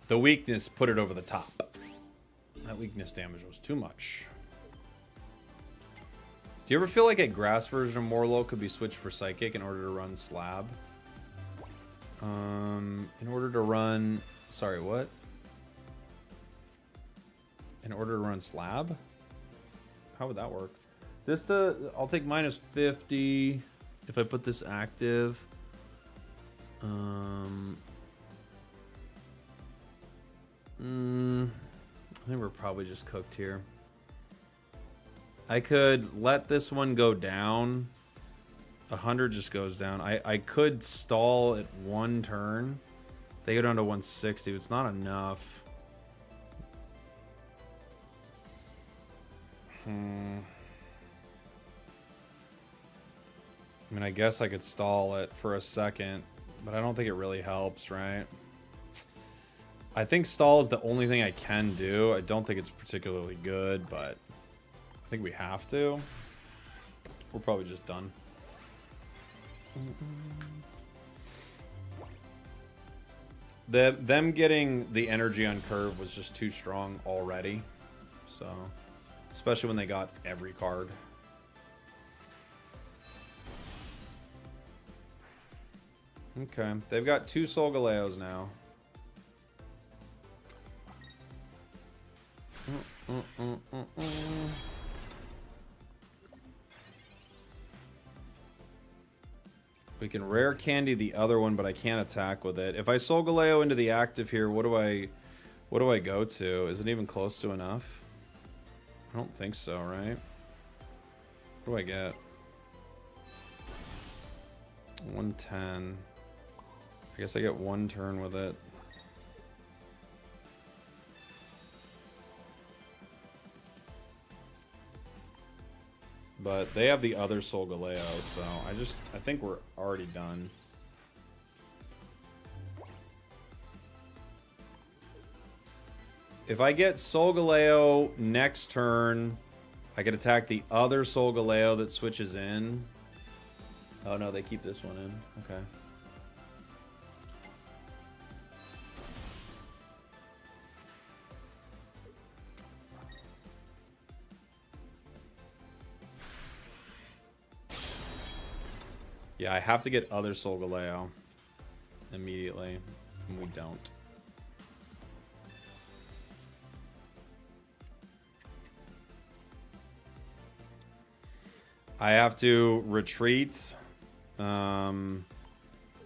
The weakness put it over the top. That weakness damage was too much. Do you ever feel like a grass version of Morlo could be switched for Psychic in order to run Slab? In order to run... Sorry, what? In order to run Slab? How would that work? This I'll take minus 50 if I put this active. I think we're probably just cooked here. I could let this one go down. 100 just goes down. I could stall at 1 turn. They go down to 160. It's not enough. I mean, I guess I could stall it for a second, but I don't think it really helps, right? I think stall is the only thing I can do. I don't think it's particularly good, but I think we have to. We're probably just done. Them getting the energy on curve was just too strong already. So, especially when they got every card. Okay, they've got 2 Solgaleos now. We can rare candy the other one, but I can't attack with it. If I Solgaleo into the active here, what do I go to? Is it even close to enough? I don't think so, right? What do I get? 110. I guess I get 1 turn with it. But they have the other Solgaleo, so I think we're already done. If I get Solgaleo next turn, I can attack the other Solgaleo that switches in. Oh no, they keep this one in. Okay. Yeah, I have to get other Solgaleo immediately, and we don't. I have to retreat into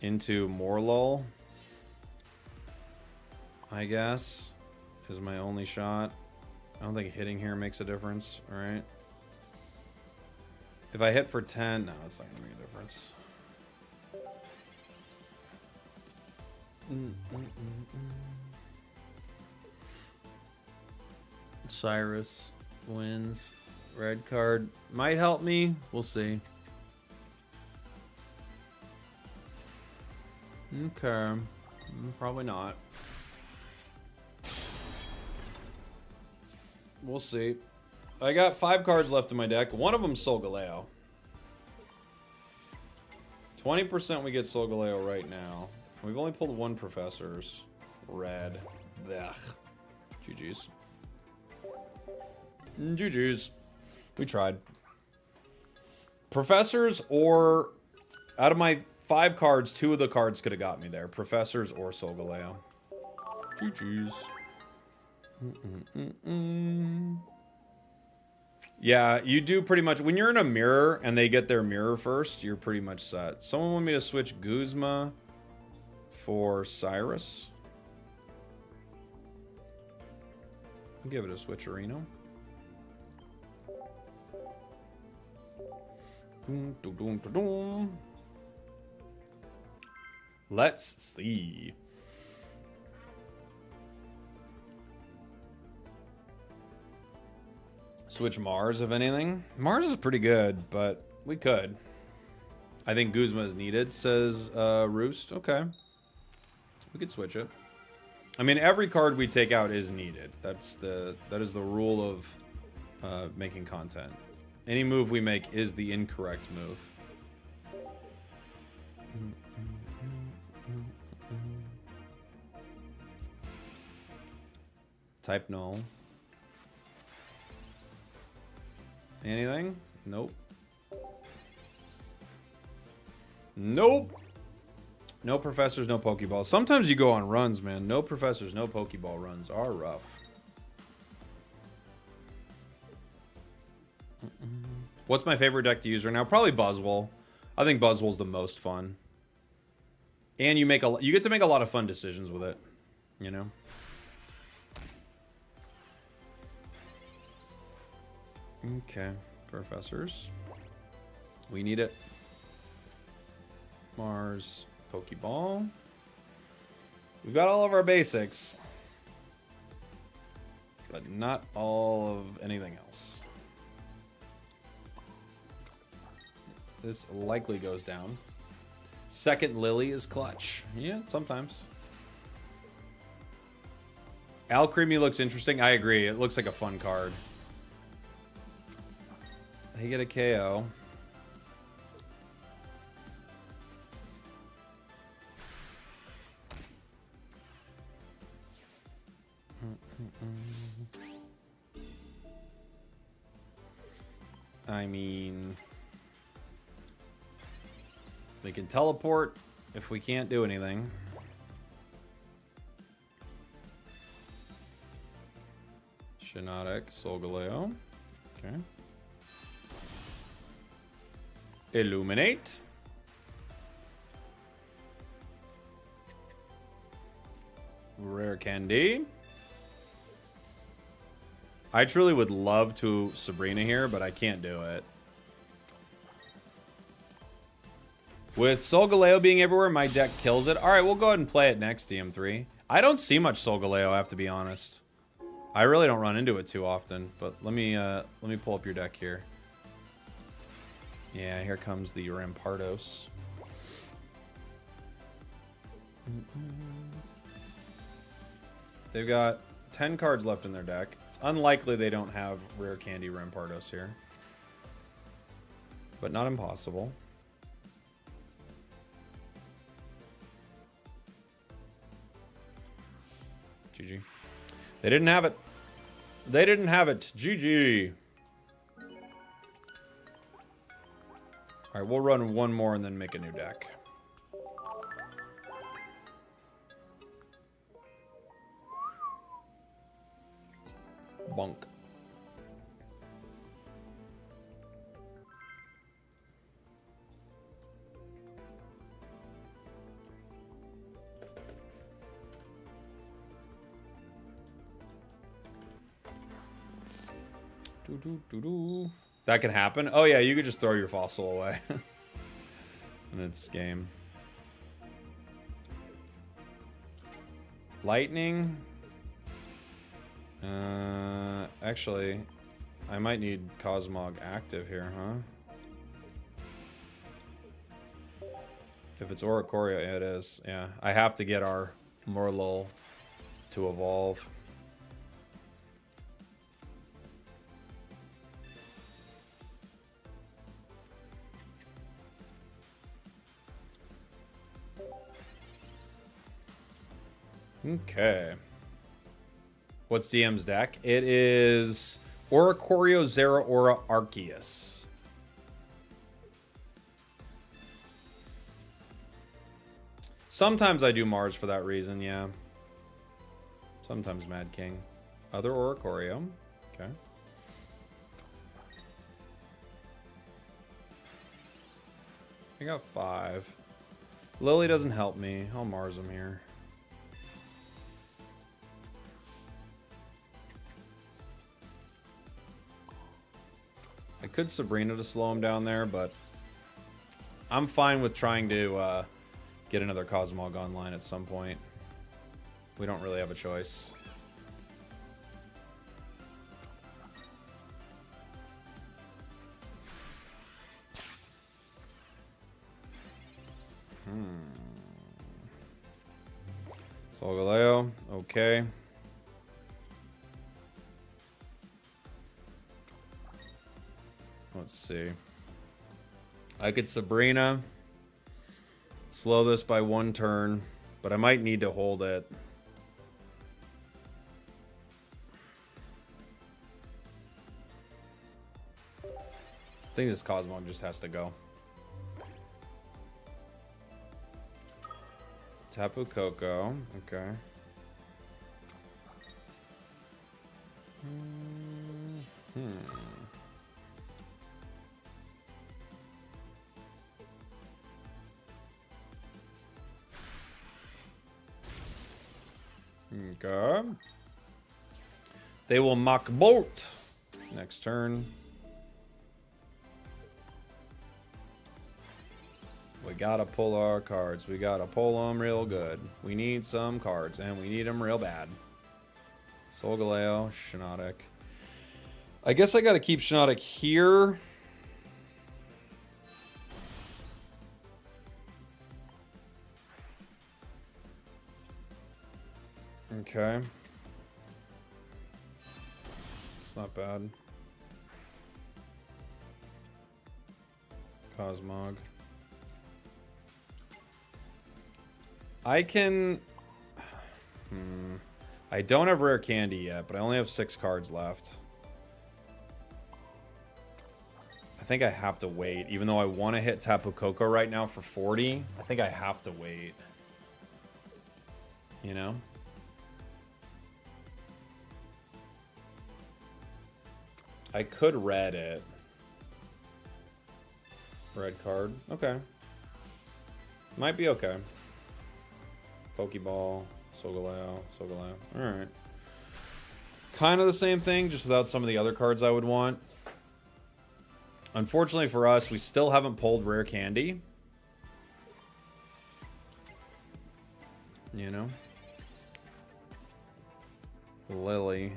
Morlul, I guess, is my only shot. I don't think hitting here makes a difference, alright? If I hit for 10, no, it's not going to make a difference. Cyrus wins. Red card might help me. We'll see. Okay. Probably not. We'll see. I got 5 cards left in my deck. One of them's Solgaleo. 20% we get Solgaleo right now. We've only pulled 1 Professor's. Red. Blech. GG's. GG's. We tried. Professors or... Out of my 5 cards, 2 of the cards could have got me there. Professors or Solgaleo. GG's. Yeah, you do pretty much... When you're in a mirror and they get their mirror first, you're pretty much set. Someone want me to switch Guzma for Cyrus? I'll give it a switcherino. Let's see. Switch Mars, if anything. Mars is pretty good, but we could. I think Guzma is needed, says Roost. Okay. We could switch it. I mean, every card we take out is needed. That is the rule of making content. Any move we make is the incorrect move. Type null. Anything? Nope. Nope. No professors, no Pokeballs. Sometimes you go on runs, man. No professors, no Pokeball runs are rough. What's my favorite deck to use right now? Probably Buzzwole. I think Buzzwole's the most fun. And you get to make a lot of fun decisions with it, you know? Okay, professors. We need it. Mars, Pokeball. We've got all of our basics, but not all of anything else. This likely goes down. Second Lily is clutch. Yeah, sometimes. Alcremie looks interesting. I agree. It looks like a fun card. They get a KO. I mean... We can teleport. if we can't do anything. Shiinotic, Solgaleo. Okay. Illuminate. Rare Candy. I truly would love to Sabrina here, but I can't do it. With Solgaleo being everywhere, my deck kills it. All right, we'll go ahead and play it next, DM3. I don't see much Solgaleo, I have to be honest. I really don't run into it too often, but let me pull up your deck here. Yeah, here comes the Rampardos. They've got 10 cards left in their deck. It's unlikely they don't have Rare Candy Rampardos here. But not impossible. GG. They didn't have it. They didn't have it. GG. Alright, we'll run one more and then make a new deck. Bonk. That can happen? Oh yeah, you could just throw your fossil away. And it's game. Lightning? Actually, I might need Cosmog active here, huh? If it's Oricorio, yeah, it is. Yeah, I have to get our Morlul to evolve. Okay. What's DM's deck? It is Oricorio, Zeraora, Arceus. Sometimes I do Mars for that reason, yeah. Sometimes Mad King. Other Oricorio. Okay. I got 5. Lily doesn't help me. I'll Mars him here. I could Sabrina to slow him down there, but I'm fine with trying to get another Cosmog online at some point. We don't really have a choice. Solgaleo, okay. Let's see. I could Sabrina, slow this by 1 turn, but I might need to hold it. I think this Cosmog just has to go. Tapu Koko, okay. Okay. They will mock bolt next turn. We gotta pull our cards. We gotta pull them real good. We need some cards, and we need them real bad. Solgaleo, Shiinotic. I guess I gotta keep Shiinotic here. Okay. It's not bad. Cosmog. I can... I don't have Rare Candy yet, but I only have 6 cards left. I think I have to wait. Even though I want to hit Tapu Koko right now for 40, I think I have to wait. You know? I could red it. Red card. Okay. Might be okay. Pokeball. Solgaleo. Solgaleo. Alright. Kind of the same thing, just without some of the other cards I would want. Unfortunately for us, we still haven't pulled Rare Candy. You know? Lily.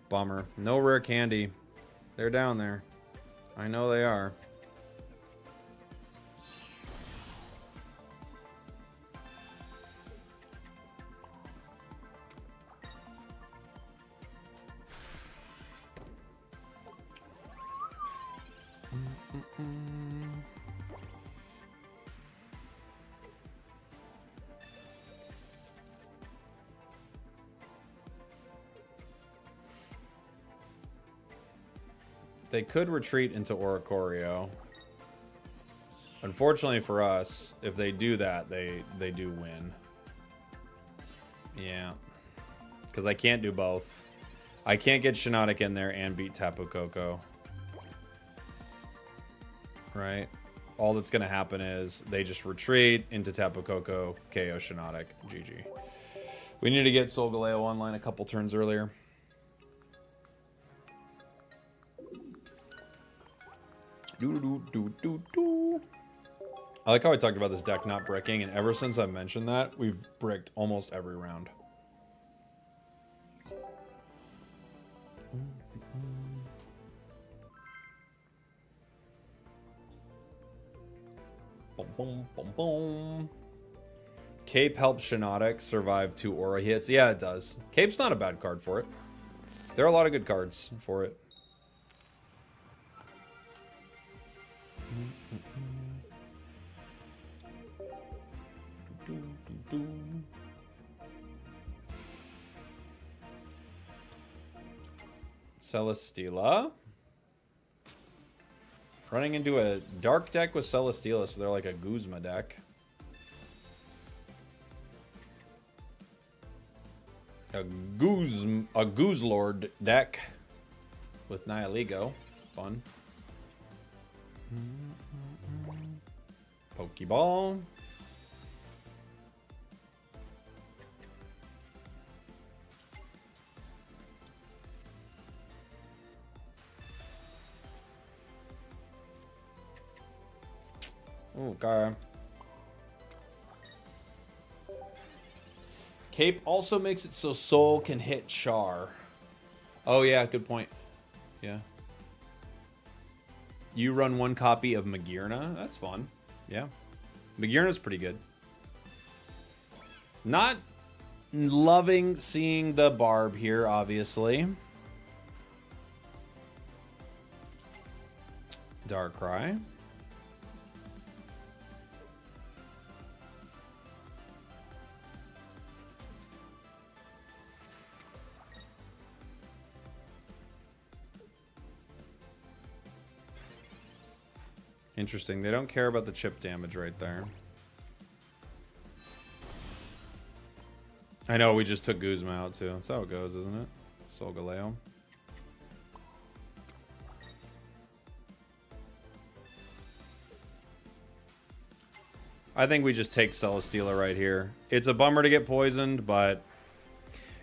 Bummer. No Rare Candy. They're down there. I know they are. They could retreat into Oricorio. Unfortunately for us, if they do that, they do win. Yeah. Because I can't do both. I can't get Shiinotic in there and beat Tapu Koko. Right? All that's going to happen is they just retreat into Tapu Koko, KO Shiinotic, GG. We need to get Solgaleo online a couple turns earlier. I like how I talked about this deck not bricking, and ever since I mentioned that, we've bricked almost every round. Boom, boom, boom, boom. Cape helps Shiinotic survive 2 aura hits. Yeah, it does. Cape's not a bad card for it. There are a lot of good cards for it. Celesteela. Running into a dark deck with Celesteela, so they're like a Guzma deck. A Goozlord deck with Nihiligo. Fun. Pokeball. Oh, Gara. Cape also makes it so Soul can hit Char. Oh, yeah, good point. Yeah. You run 1 copy of Magearna. That's fun. Yeah. Magearna's pretty good. Not loving seeing the Barb here, obviously. Darkrai. Interesting. They don't care about the chip damage right there. I know we just took Guzma out too. That's how it goes, isn't it? Solgaleo. I think we just take Celesteela right here. It's a bummer to get poisoned, but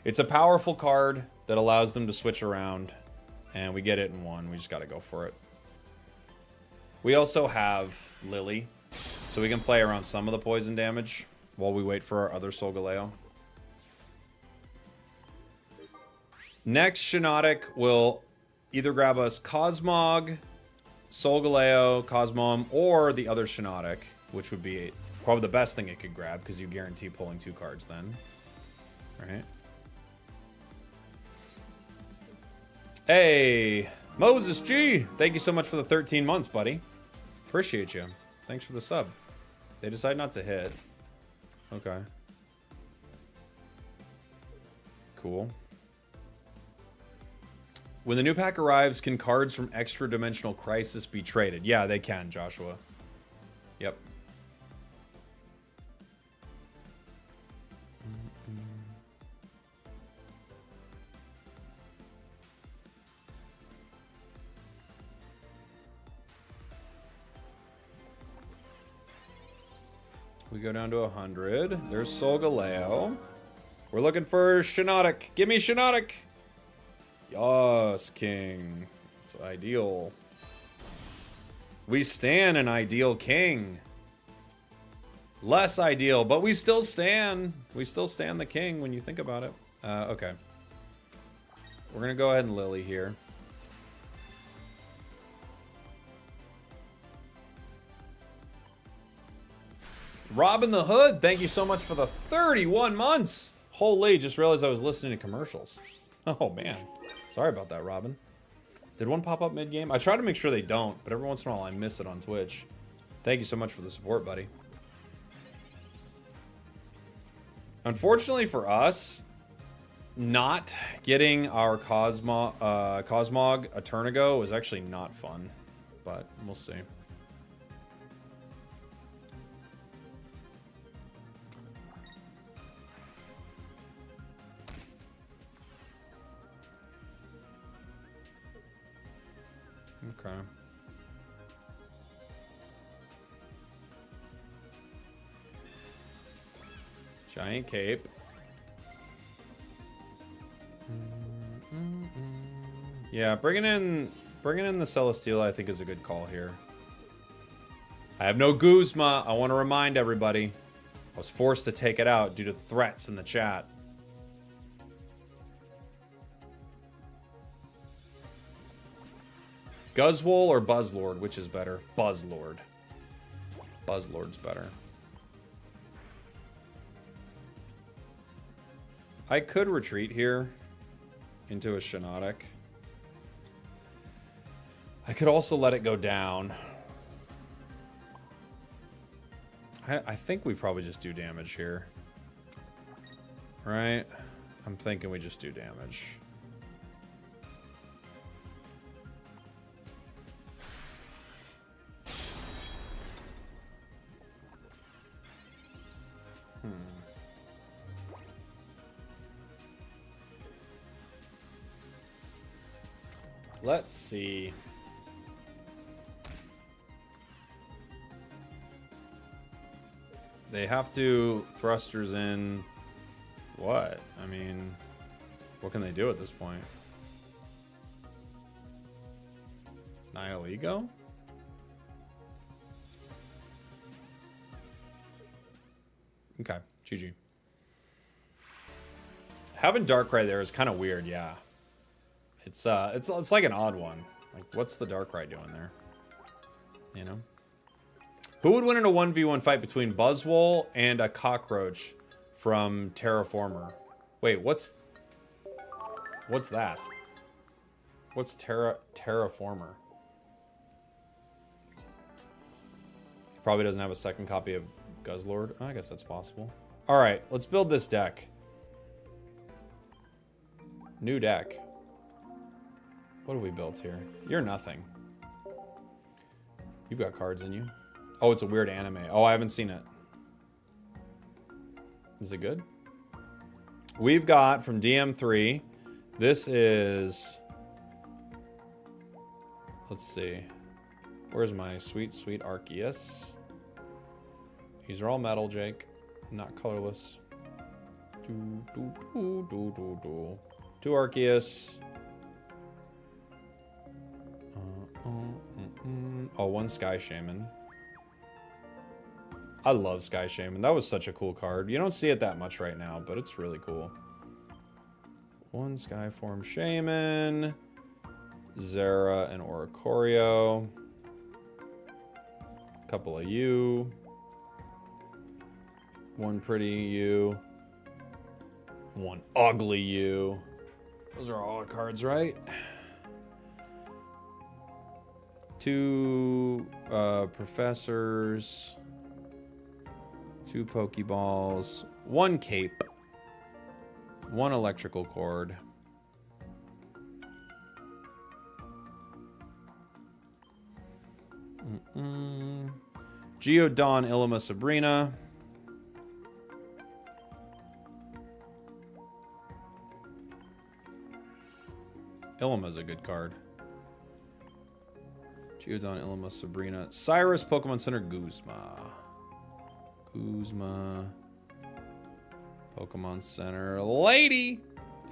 it's a powerful card that allows them to switch around. And we get it in 1. We just got to go for it. We also have Lily, so we can play around some of the poison damage while we wait for our other Solgaleo. Next, Shiinotic will either grab us Cosmog, Solgaleo, Cosmom, or the other Shiinotic, which would be probably the best thing it could grab, because you guarantee pulling 2 cards then. Right? Hey, Moses G! Thank you so much for the 13 months, buddy. Appreciate you. Thanks for the sub. They decide not to hit. Okay. Cool. When the new pack arrives, can cards from Extra-Dimensional Crisis be traded? Yeah, they can, Joshua. Yep. We go down to 100. There's Solgaleo. We're looking for Shiinotic. Give me Shiinotic. Yes, King. It's ideal. We stand an ideal king. Less ideal, but we still stand. We still stand the king when you think about it. Okay. We're going to go ahead and Lily here. Robin the Hood, thank you so much for the 31 months. Holy, just realized I was listening to commercials. Oh, man. Sorry about that, Robin. Did one pop up mid-game? I try to make sure they don't, but every once in a while I miss it on Twitch. Thank you so much for the support, buddy. Unfortunately for us, not getting our Cosmog a turn ago was actually not fun, but we'll see. Okay. Giant cape. Yeah, bringing in the Celesteela I think is a good call here. I have no Guzma. I want to remind everybody. I was forced to take it out due to threats in the chat. Guzzwole or Buzzlord, which is better? Buzzlord. Buzzlord's better. I could retreat here into a Shiinotic. I could also let it go down. I think we probably just do damage here. Right? I'm thinking we just do damage. Let's see. They have to thrusters in. What? I mean, what can they do at this point? Nihilego? Okay, GG. Having Darkrai there is kind of weird, yeah. It's like an odd one. Like, what's the Darkrai doing there? You know? Who would win in a 1v1 fight between Buzzwole and a cockroach from Terraformer? Wait, what's that? What's Terraformer? He probably doesn't have a second copy of Guzzlord. Oh, I guess that's possible. All right, let's build this deck. New deck. What have we built here? You're nothing. You've got cards in you. Oh, it's a weird anime. Oh, I haven't seen it. Is it good? We've got from DM3. This is... Let's see. Where's my sweet, sweet Arceus? These are all metal, Jake. Not colorless. Two Arceus. Oh, one Sky Shaman. I love Sky Shaman. That was such a cool card. You don't see it that much right now, but it's really cool. One Skyform Shaman. Zera and Oricorio. Couple of you. One pretty you. One ugly you. Those are all our cards, right? Two professors. Two Pokeballs. One cape. One electrical cord. Geodawn, Illima, Sabrina. Illima's a good card. Geodawn, Illima, Sabrina. Cyrus, Pokemon Center, Guzma. Pokemon Center, Lady.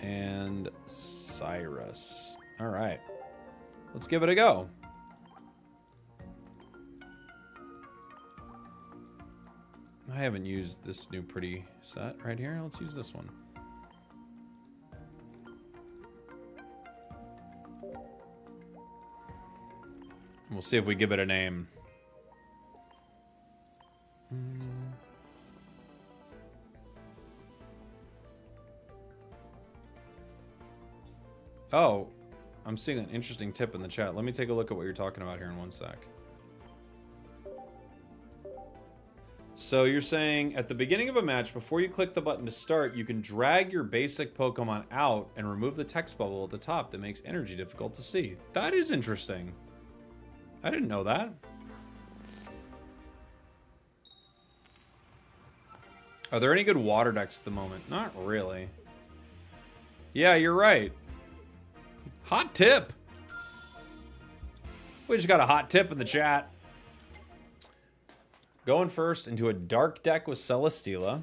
And Cyrus. Alright. Let's give it a go. I haven't used this new pretty set right here. Let's use this one. We'll see if we give it a name. Oh, I'm seeing an interesting tip in the chat. Let me take a look at what you're talking about here in one sec. So you're saying at the beginning of a match, before you click the button to start, you can drag your basic Pokemon out and remove the text bubble at the top that makes energy difficult to see. That is interesting. I didn't know that. Are there any good water decks at the moment? Not really. Yeah, you're right. Hot tip. We just got a hot tip in the chat. Going first into a dark deck with Celesteela.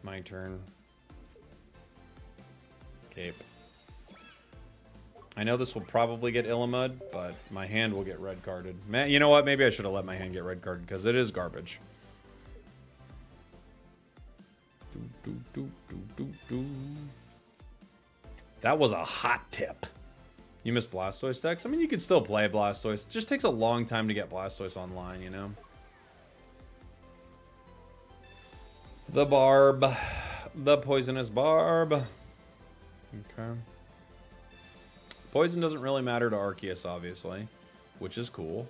My turn. Cape. I know this will probably get Illimud, but my hand will get red carded. Man, you know what? Maybe I should have let my hand get red carded because it is garbage. That was a hot tip. You missed Blastoise decks? I mean, you could still play Blastoise. It just takes a long time to get Blastoise online, you know? The Barb. The Poisonous Barb. Okay. Poison doesn't really matter to Arceus, obviously, which is cool.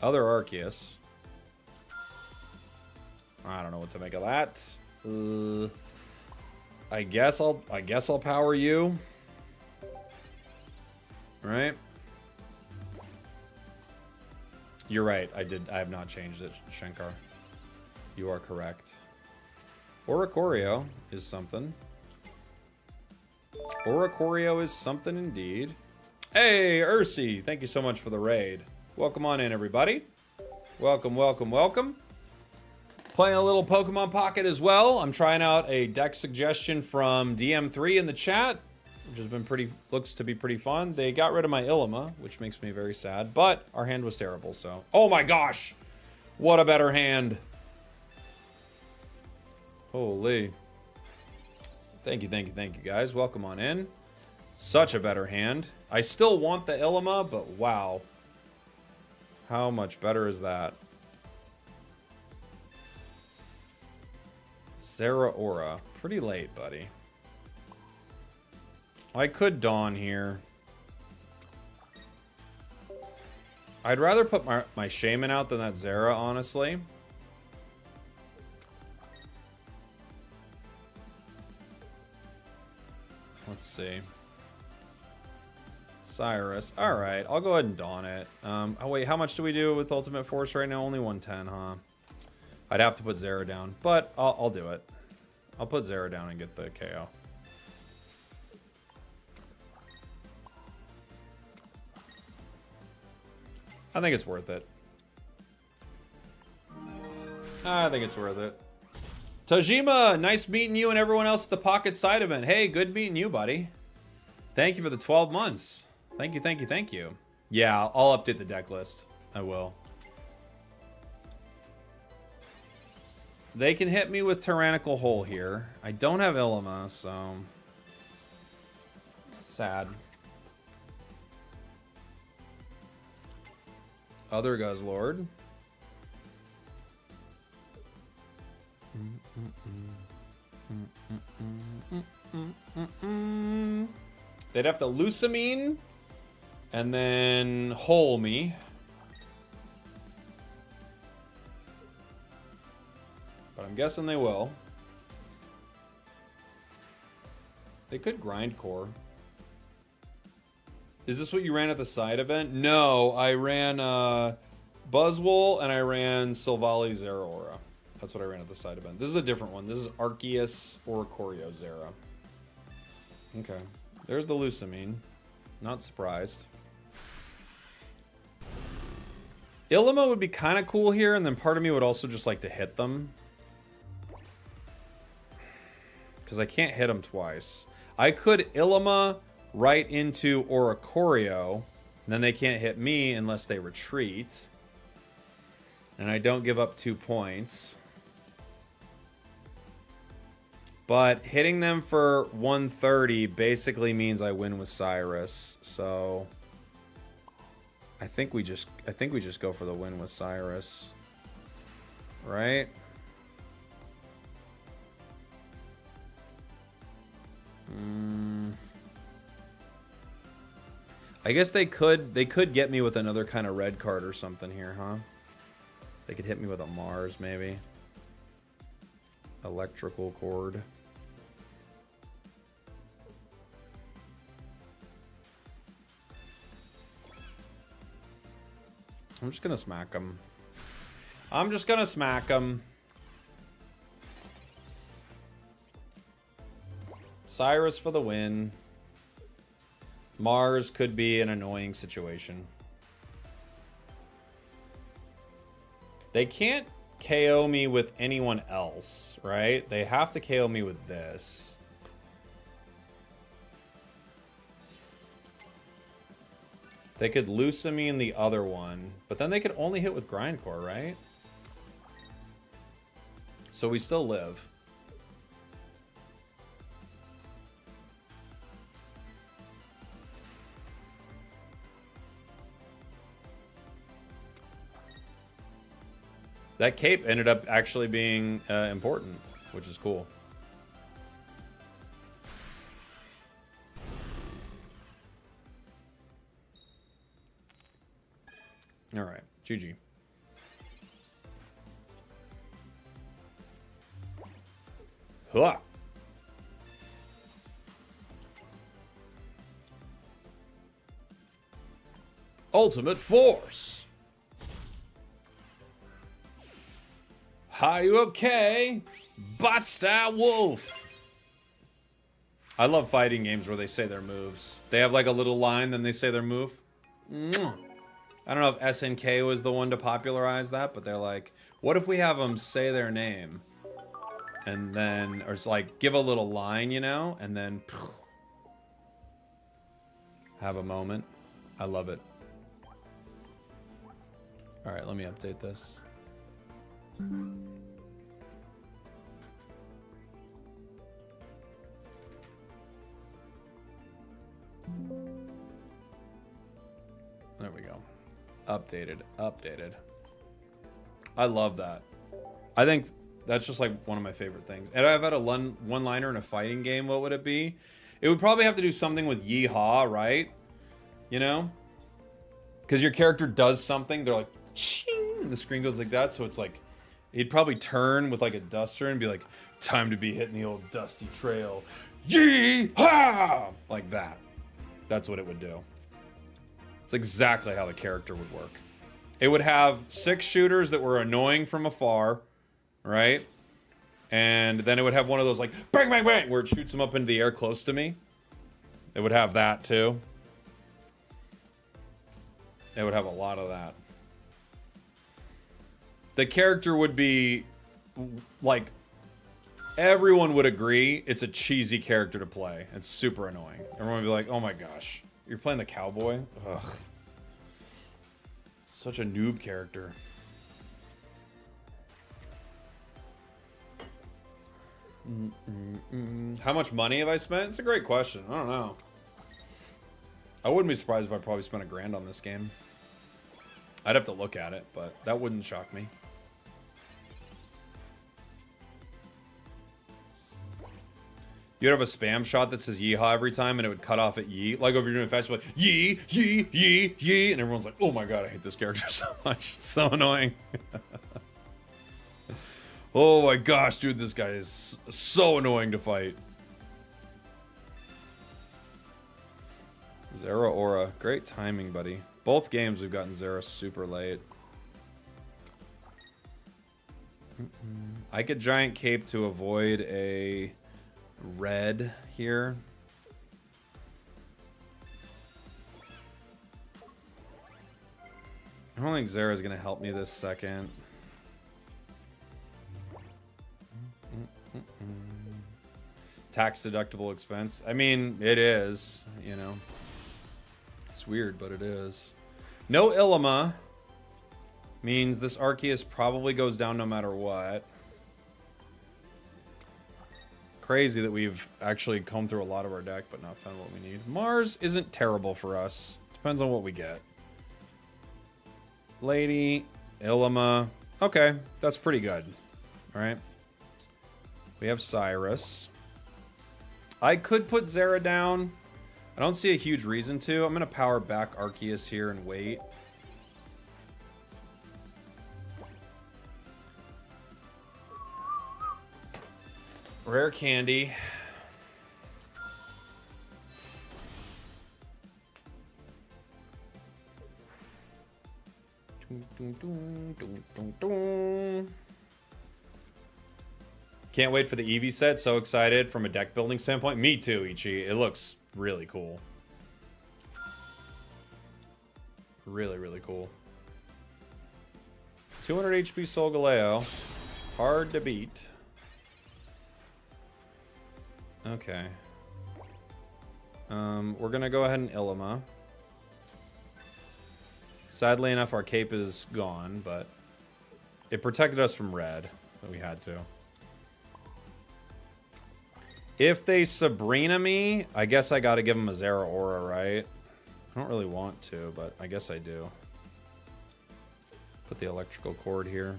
Other Arceus. I don't know what to make of that. I guess I'll power you. Right? You're right. I have not changed it, Shankar. You are correct. Oricorio is something. Oricorio is something indeed. Hey, Ursi, thank you so much for the raid. Welcome on in, everybody. Welcome, welcome, welcome. Playing a little Pokemon Pocket as well. I'm trying out a deck suggestion from DM3 in the chat, which has been looks to be pretty fun. They got rid of my Illima, which makes me very sad, but our hand was terrible, so. Oh my gosh! What a better hand. Holy. Thank you, thank you, thank you, guys. Welcome on in. Such a better hand. I still want the Illima, but wow. How much better is that? Zeraora. Pretty late, buddy. I could Dawn here. I'd rather put my Shaman out than that Zera, honestly. Let's see. Cyrus. Alright, I'll go ahead and Dawn it. Oh wait, how much do we do with Ultimate Force right now? Only 110, huh? I'd have to put Zera down, but I'll do it. I'll put Zera down and get the KO. I think it's worth it. I think it's worth it. Tajima, nice meeting you and everyone else at the Pocket Side event. Hey, good meeting you, buddy. Thank you for the 12 months. Thank you, thank you, thank you. Yeah, I'll update the deck list. I will. They can hit me with Tyrannical Hole here. I don't have Illima, so... It's sad. Other Guzzlord. They'd have to Lusamine and then Hole me. But I'm guessing they will. They could grind core. Is this what you ran at the side event? No, I ran Buzzwole and I ran Silvally Zeraora. That's what I ran at the side event. This is a different one. This is Arceus Oricorio Zera. Okay. There's the Lusamine. Not surprised. Illima would be kind of cool here, and then part of me would also just like to hit them. Because I can't hit them twice. I could Illima right into Oricorio, and then they can't hit me unless they retreat. And I don't give up 2 points. But hitting them for 130 basically means I win with Cyrus. So I think we just go for the win with Cyrus. Right? I guess they could get me with another kind of red card or something here, huh? They could hit me with a Mars maybe. Electrical cord. I'm just gonna smack him. I'm just gonna smack him. Cyrus for the win. Mars could be an annoying situation. They can't KO me with anyone else, right? They have to KO me with this. They could Lusamine the other one, but then they could only hit with Grindcore, right? So we still live. That cape ended up actually being important, which is cool. All right, GG. Huh. Ultimate Force. Are you okay? Basta Wolf. I love fighting games where they say their moves. They have like a little line, then they say their move. Mwah. I don't know if SNK was the one to popularize that, but they're like, what if we have them say their name? And then, or it's like, give a little line, you know? And then, have a moment. I love it. All right, let me update this. There we go. Updated. I love that. I think that's just like one of my favorite things. And I've had a one-liner in a fighting game. What would it be? It would probably have to do something with yeehaw, right? You know? Because your character does something, they're like, ching, and the screen goes like that. So it's like, he'd probably turn with like a duster and be like, time to be hitting the old dusty trail. Yeehaw! Like that. That's what it would do. It's exactly how the character would work. It would have 6 shooters that were annoying from afar, right? And then it would have one of those like, bang, bang, bang, where it shoots them up into the air close to me. It would have that too. It would have a lot of that. The character would be, like, everyone would agree it's a cheesy character to play. It's super annoying. Everyone would be like, oh my gosh. You're playing the cowboy? Ugh. Such a noob character. How much money have I spent? It's a great question. I don't know. I wouldn't be surprised if I probably spent $1,000 on this game. I'd have to look at it, but that wouldn't shock me. You'd have a spam shot that says yeehaw every time, and it would cut off at yee. Like if you're doing a fast, like yee, yee, yee, yee, and everyone's like, oh my god, I hate this character so much. It's so annoying. Oh my gosh, dude, this guy is so annoying to fight. Zera Aura. Great timing, buddy. Both games we've gotten Zera super late. I could Giant Cape to avoid a red here. I don't think Zera's going to help me this second. Tax deductible expense. I mean, it is, you know. It's weird, but it is. No Illima means this Arceus probably goes down no matter what. Crazy that we've actually combed through a lot of our deck, but not found what we need. Mars isn't terrible for us. Depends on what we get. Lady, Illima. Okay, that's pretty good. All right. We have Cyrus. I could put Zera down. I don't see a huge reason to. I'm going to power back Arceus here and wait. Rare candy. Can't wait for the Eevee set. So excited from a deck building standpoint. Me too, Ichi. It looks really cool. Really, really cool. 200 HP Solgaleo. Hard to beat. Okay. We're going to go ahead and Illima. Sadly enough, our cape is gone, but it protected us from red, but we had to. If they Sabrina me, I guess I got to give them a Zera Aura, right? I don't really want to, but I guess I do. Put the electrical cord here.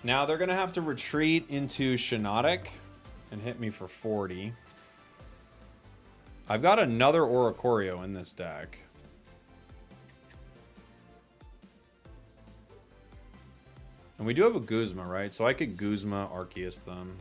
Now they're going to have to retreat into Shiinotic and hit me for 40. I've got another Oricorio in this deck. And we do have a Guzma, right? So I could Guzma Arceus them.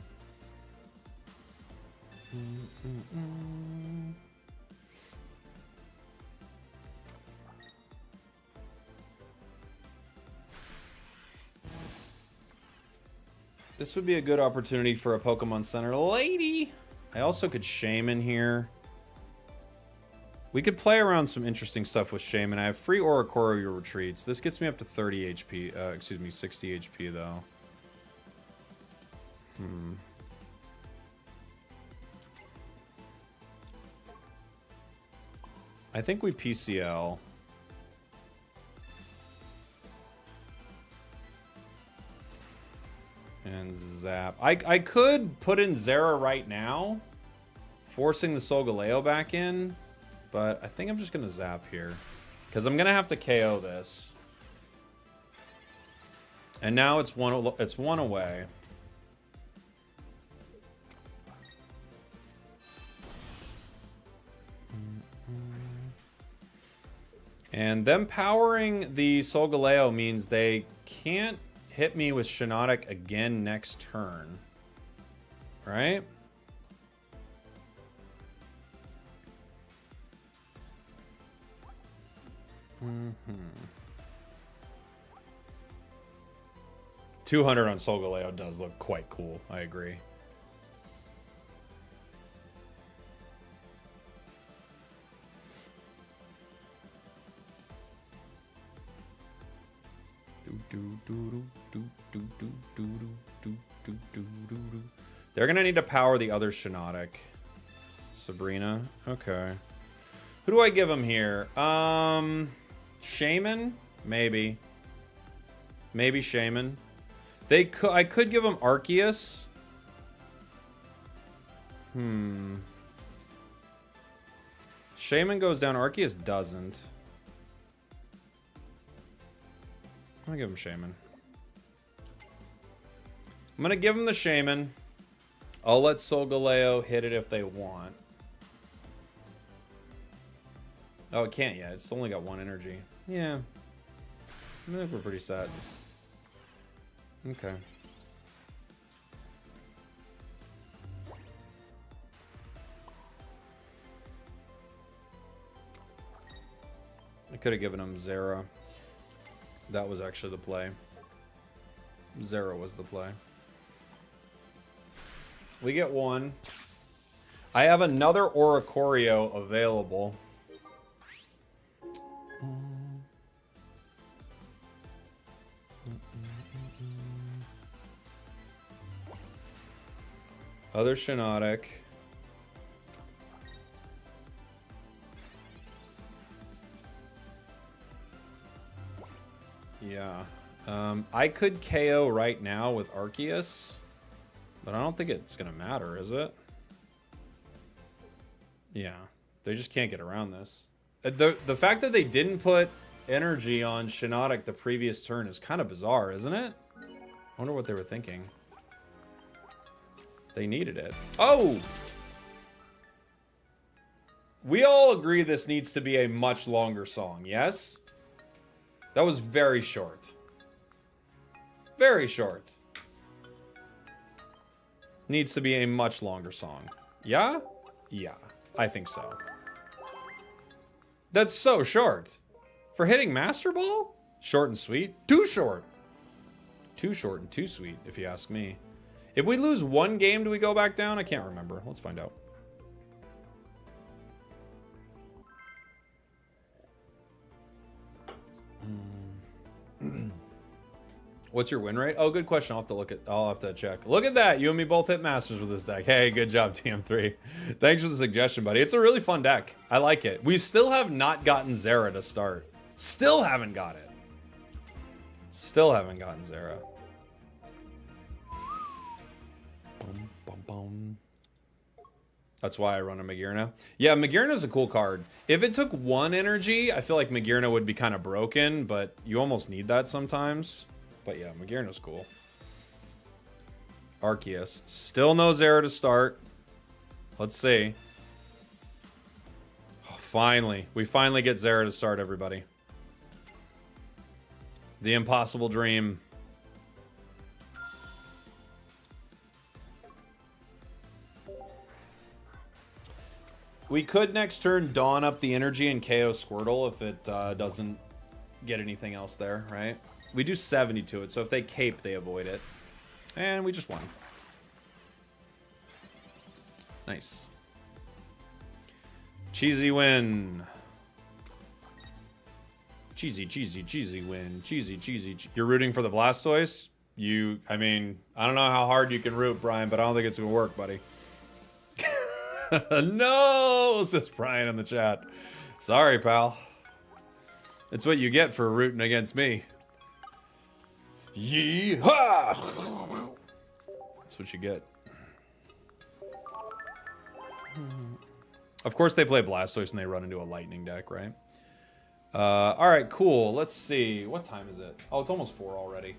This would be a good opportunity for a Pokemon Center lady. I also could Shaman here. We could play around some interesting stuff with Shaman. I have free Oricorio retreats. This gets me up to 30 HP. Excuse me, 60 HP though. I think we PCL. And zap. I could put in Zera right now, forcing the Solgaleo back in, but I think I'm just gonna zap here because I'm gonna have to KO this. And now it's one away. And them powering the Solgaleo means they can't hit me with Shiinotic again next turn. Right? Mm-hmm. 200 on Solgaleo does look quite cool. I agree. They're gonna need to power the other Shiinotic. Sabrina. Okay. Who do I give him here? Shaman? Maybe. Maybe Shaman. I could give him Arceus. Shaman goes down. Arceus doesn't. I'm gonna give him Shaman. I'm gonna give him the Shaman. I'll let Solgaleo hit it if they want. Oh, it can't yet. It's only got one energy. Yeah. I think we're pretty set. Okay. I could have given him Zera. That was actually the play. Zera was the play. We get one. I have another Oricorio available. Other Shiinotic. Yeah. I could KO right now with Arceus, but I don't think it's going to matter, is it? Yeah. They just can't get around this. The fact that they didn't put energy on Shiinotic the previous turn is kind of bizarre, isn't it? I wonder what they were thinking. They needed it. Oh! We all agree this needs to be a much longer song, yes? That was very short. Very short. Needs to be a much longer song. Yeah? Yeah, I think so. That's so short. For hitting Master Ball? Short and sweet? Too short. Too short and too sweet, if you ask me. If we lose one game, do we go back down? I can't remember. Let's find out. What's your win rate? Oh, good question. I'll have to check. Look at that. You and me both hit Masters with this deck. Hey, good job, TM3. Thanks for the suggestion, buddy. It's a really fun deck. I like it. We still have not gotten Zera to start. Still haven't got it. Still haven't gotten Zera. Boom, boom, boom. That's why I run a Magearna. Yeah, Magearna's a cool card. If it took one energy, I feel like Magearna would be kind of broken, but you almost need that sometimes. But yeah, Magearna's cool. Arceus. Still no Zera to start. Let's see. Oh, finally. We finally get Zera to start, everybody. The impossible dream. We could next turn Dawn up the energy and KO Squirtle if it doesn't get anything else there, right? We do 70 to it, so if they cape, they avoid it. And we just won. Nice. Cheesy win. Cheesy win. Cheesy. You're rooting for the Blastoise? I mean, I don't know how hard you can root, Brian, but I don't think it's going to work, buddy. No, says Brian in the chat. Sorry, pal. It's what you get for rooting against me. Yeehaw! That's what you get. Of course they play Blastoise and they run into a lightning deck, right? Alright, cool. Let's see. What time is it? Oh, it's almost 4 already.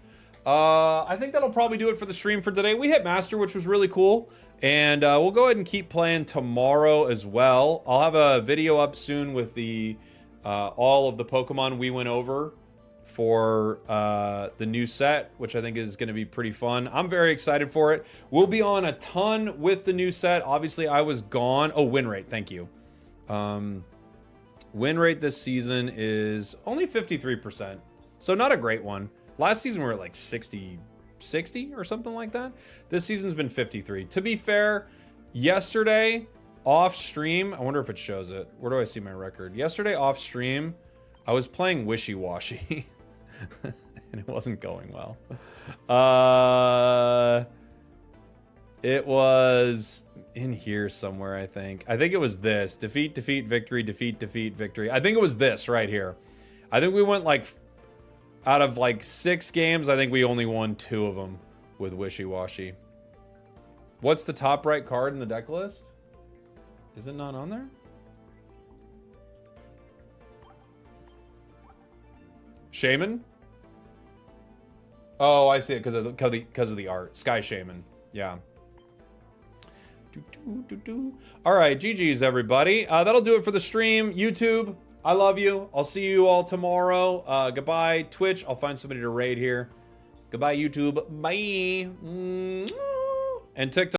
I think that'll probably do it for the stream for today. We hit Master, which was really cool. And we'll go ahead and keep playing tomorrow as well. I'll have a video up soon with the all of the Pokemon we went over for the new set, which I think is going to be pretty fun. I'm very excited for it. We'll be on a ton with the new set. Obviously, I was gone. Oh, win rate. Thank you. Win rate this season is only 53%. So not a great one. Last season we were at like 60 or something like that. This season's been 53. To be fair, yesterday off stream, I wonder if it shows it. Where do I see my record? Yesterday off stream, I was playing Wishy-Washy. And it wasn't going well. It was in here somewhere, I think. I think it was this. Defeat, victory, defeat, victory. I think it was this right here. I think we went like, out of like 6 games, I think we only won 2 of them with Wishy-Washy. What's the top right card in the deck list? Is it not on there? Shaman? Oh, I see it because of the art. Sky Shaman. Yeah. All right, GG's everybody. That'll do it for the stream. YouTube, I love you. I'll see you all tomorrow. Goodbye. Twitch, I'll find somebody to raid here. Goodbye, YouTube. Bye. And TikTok.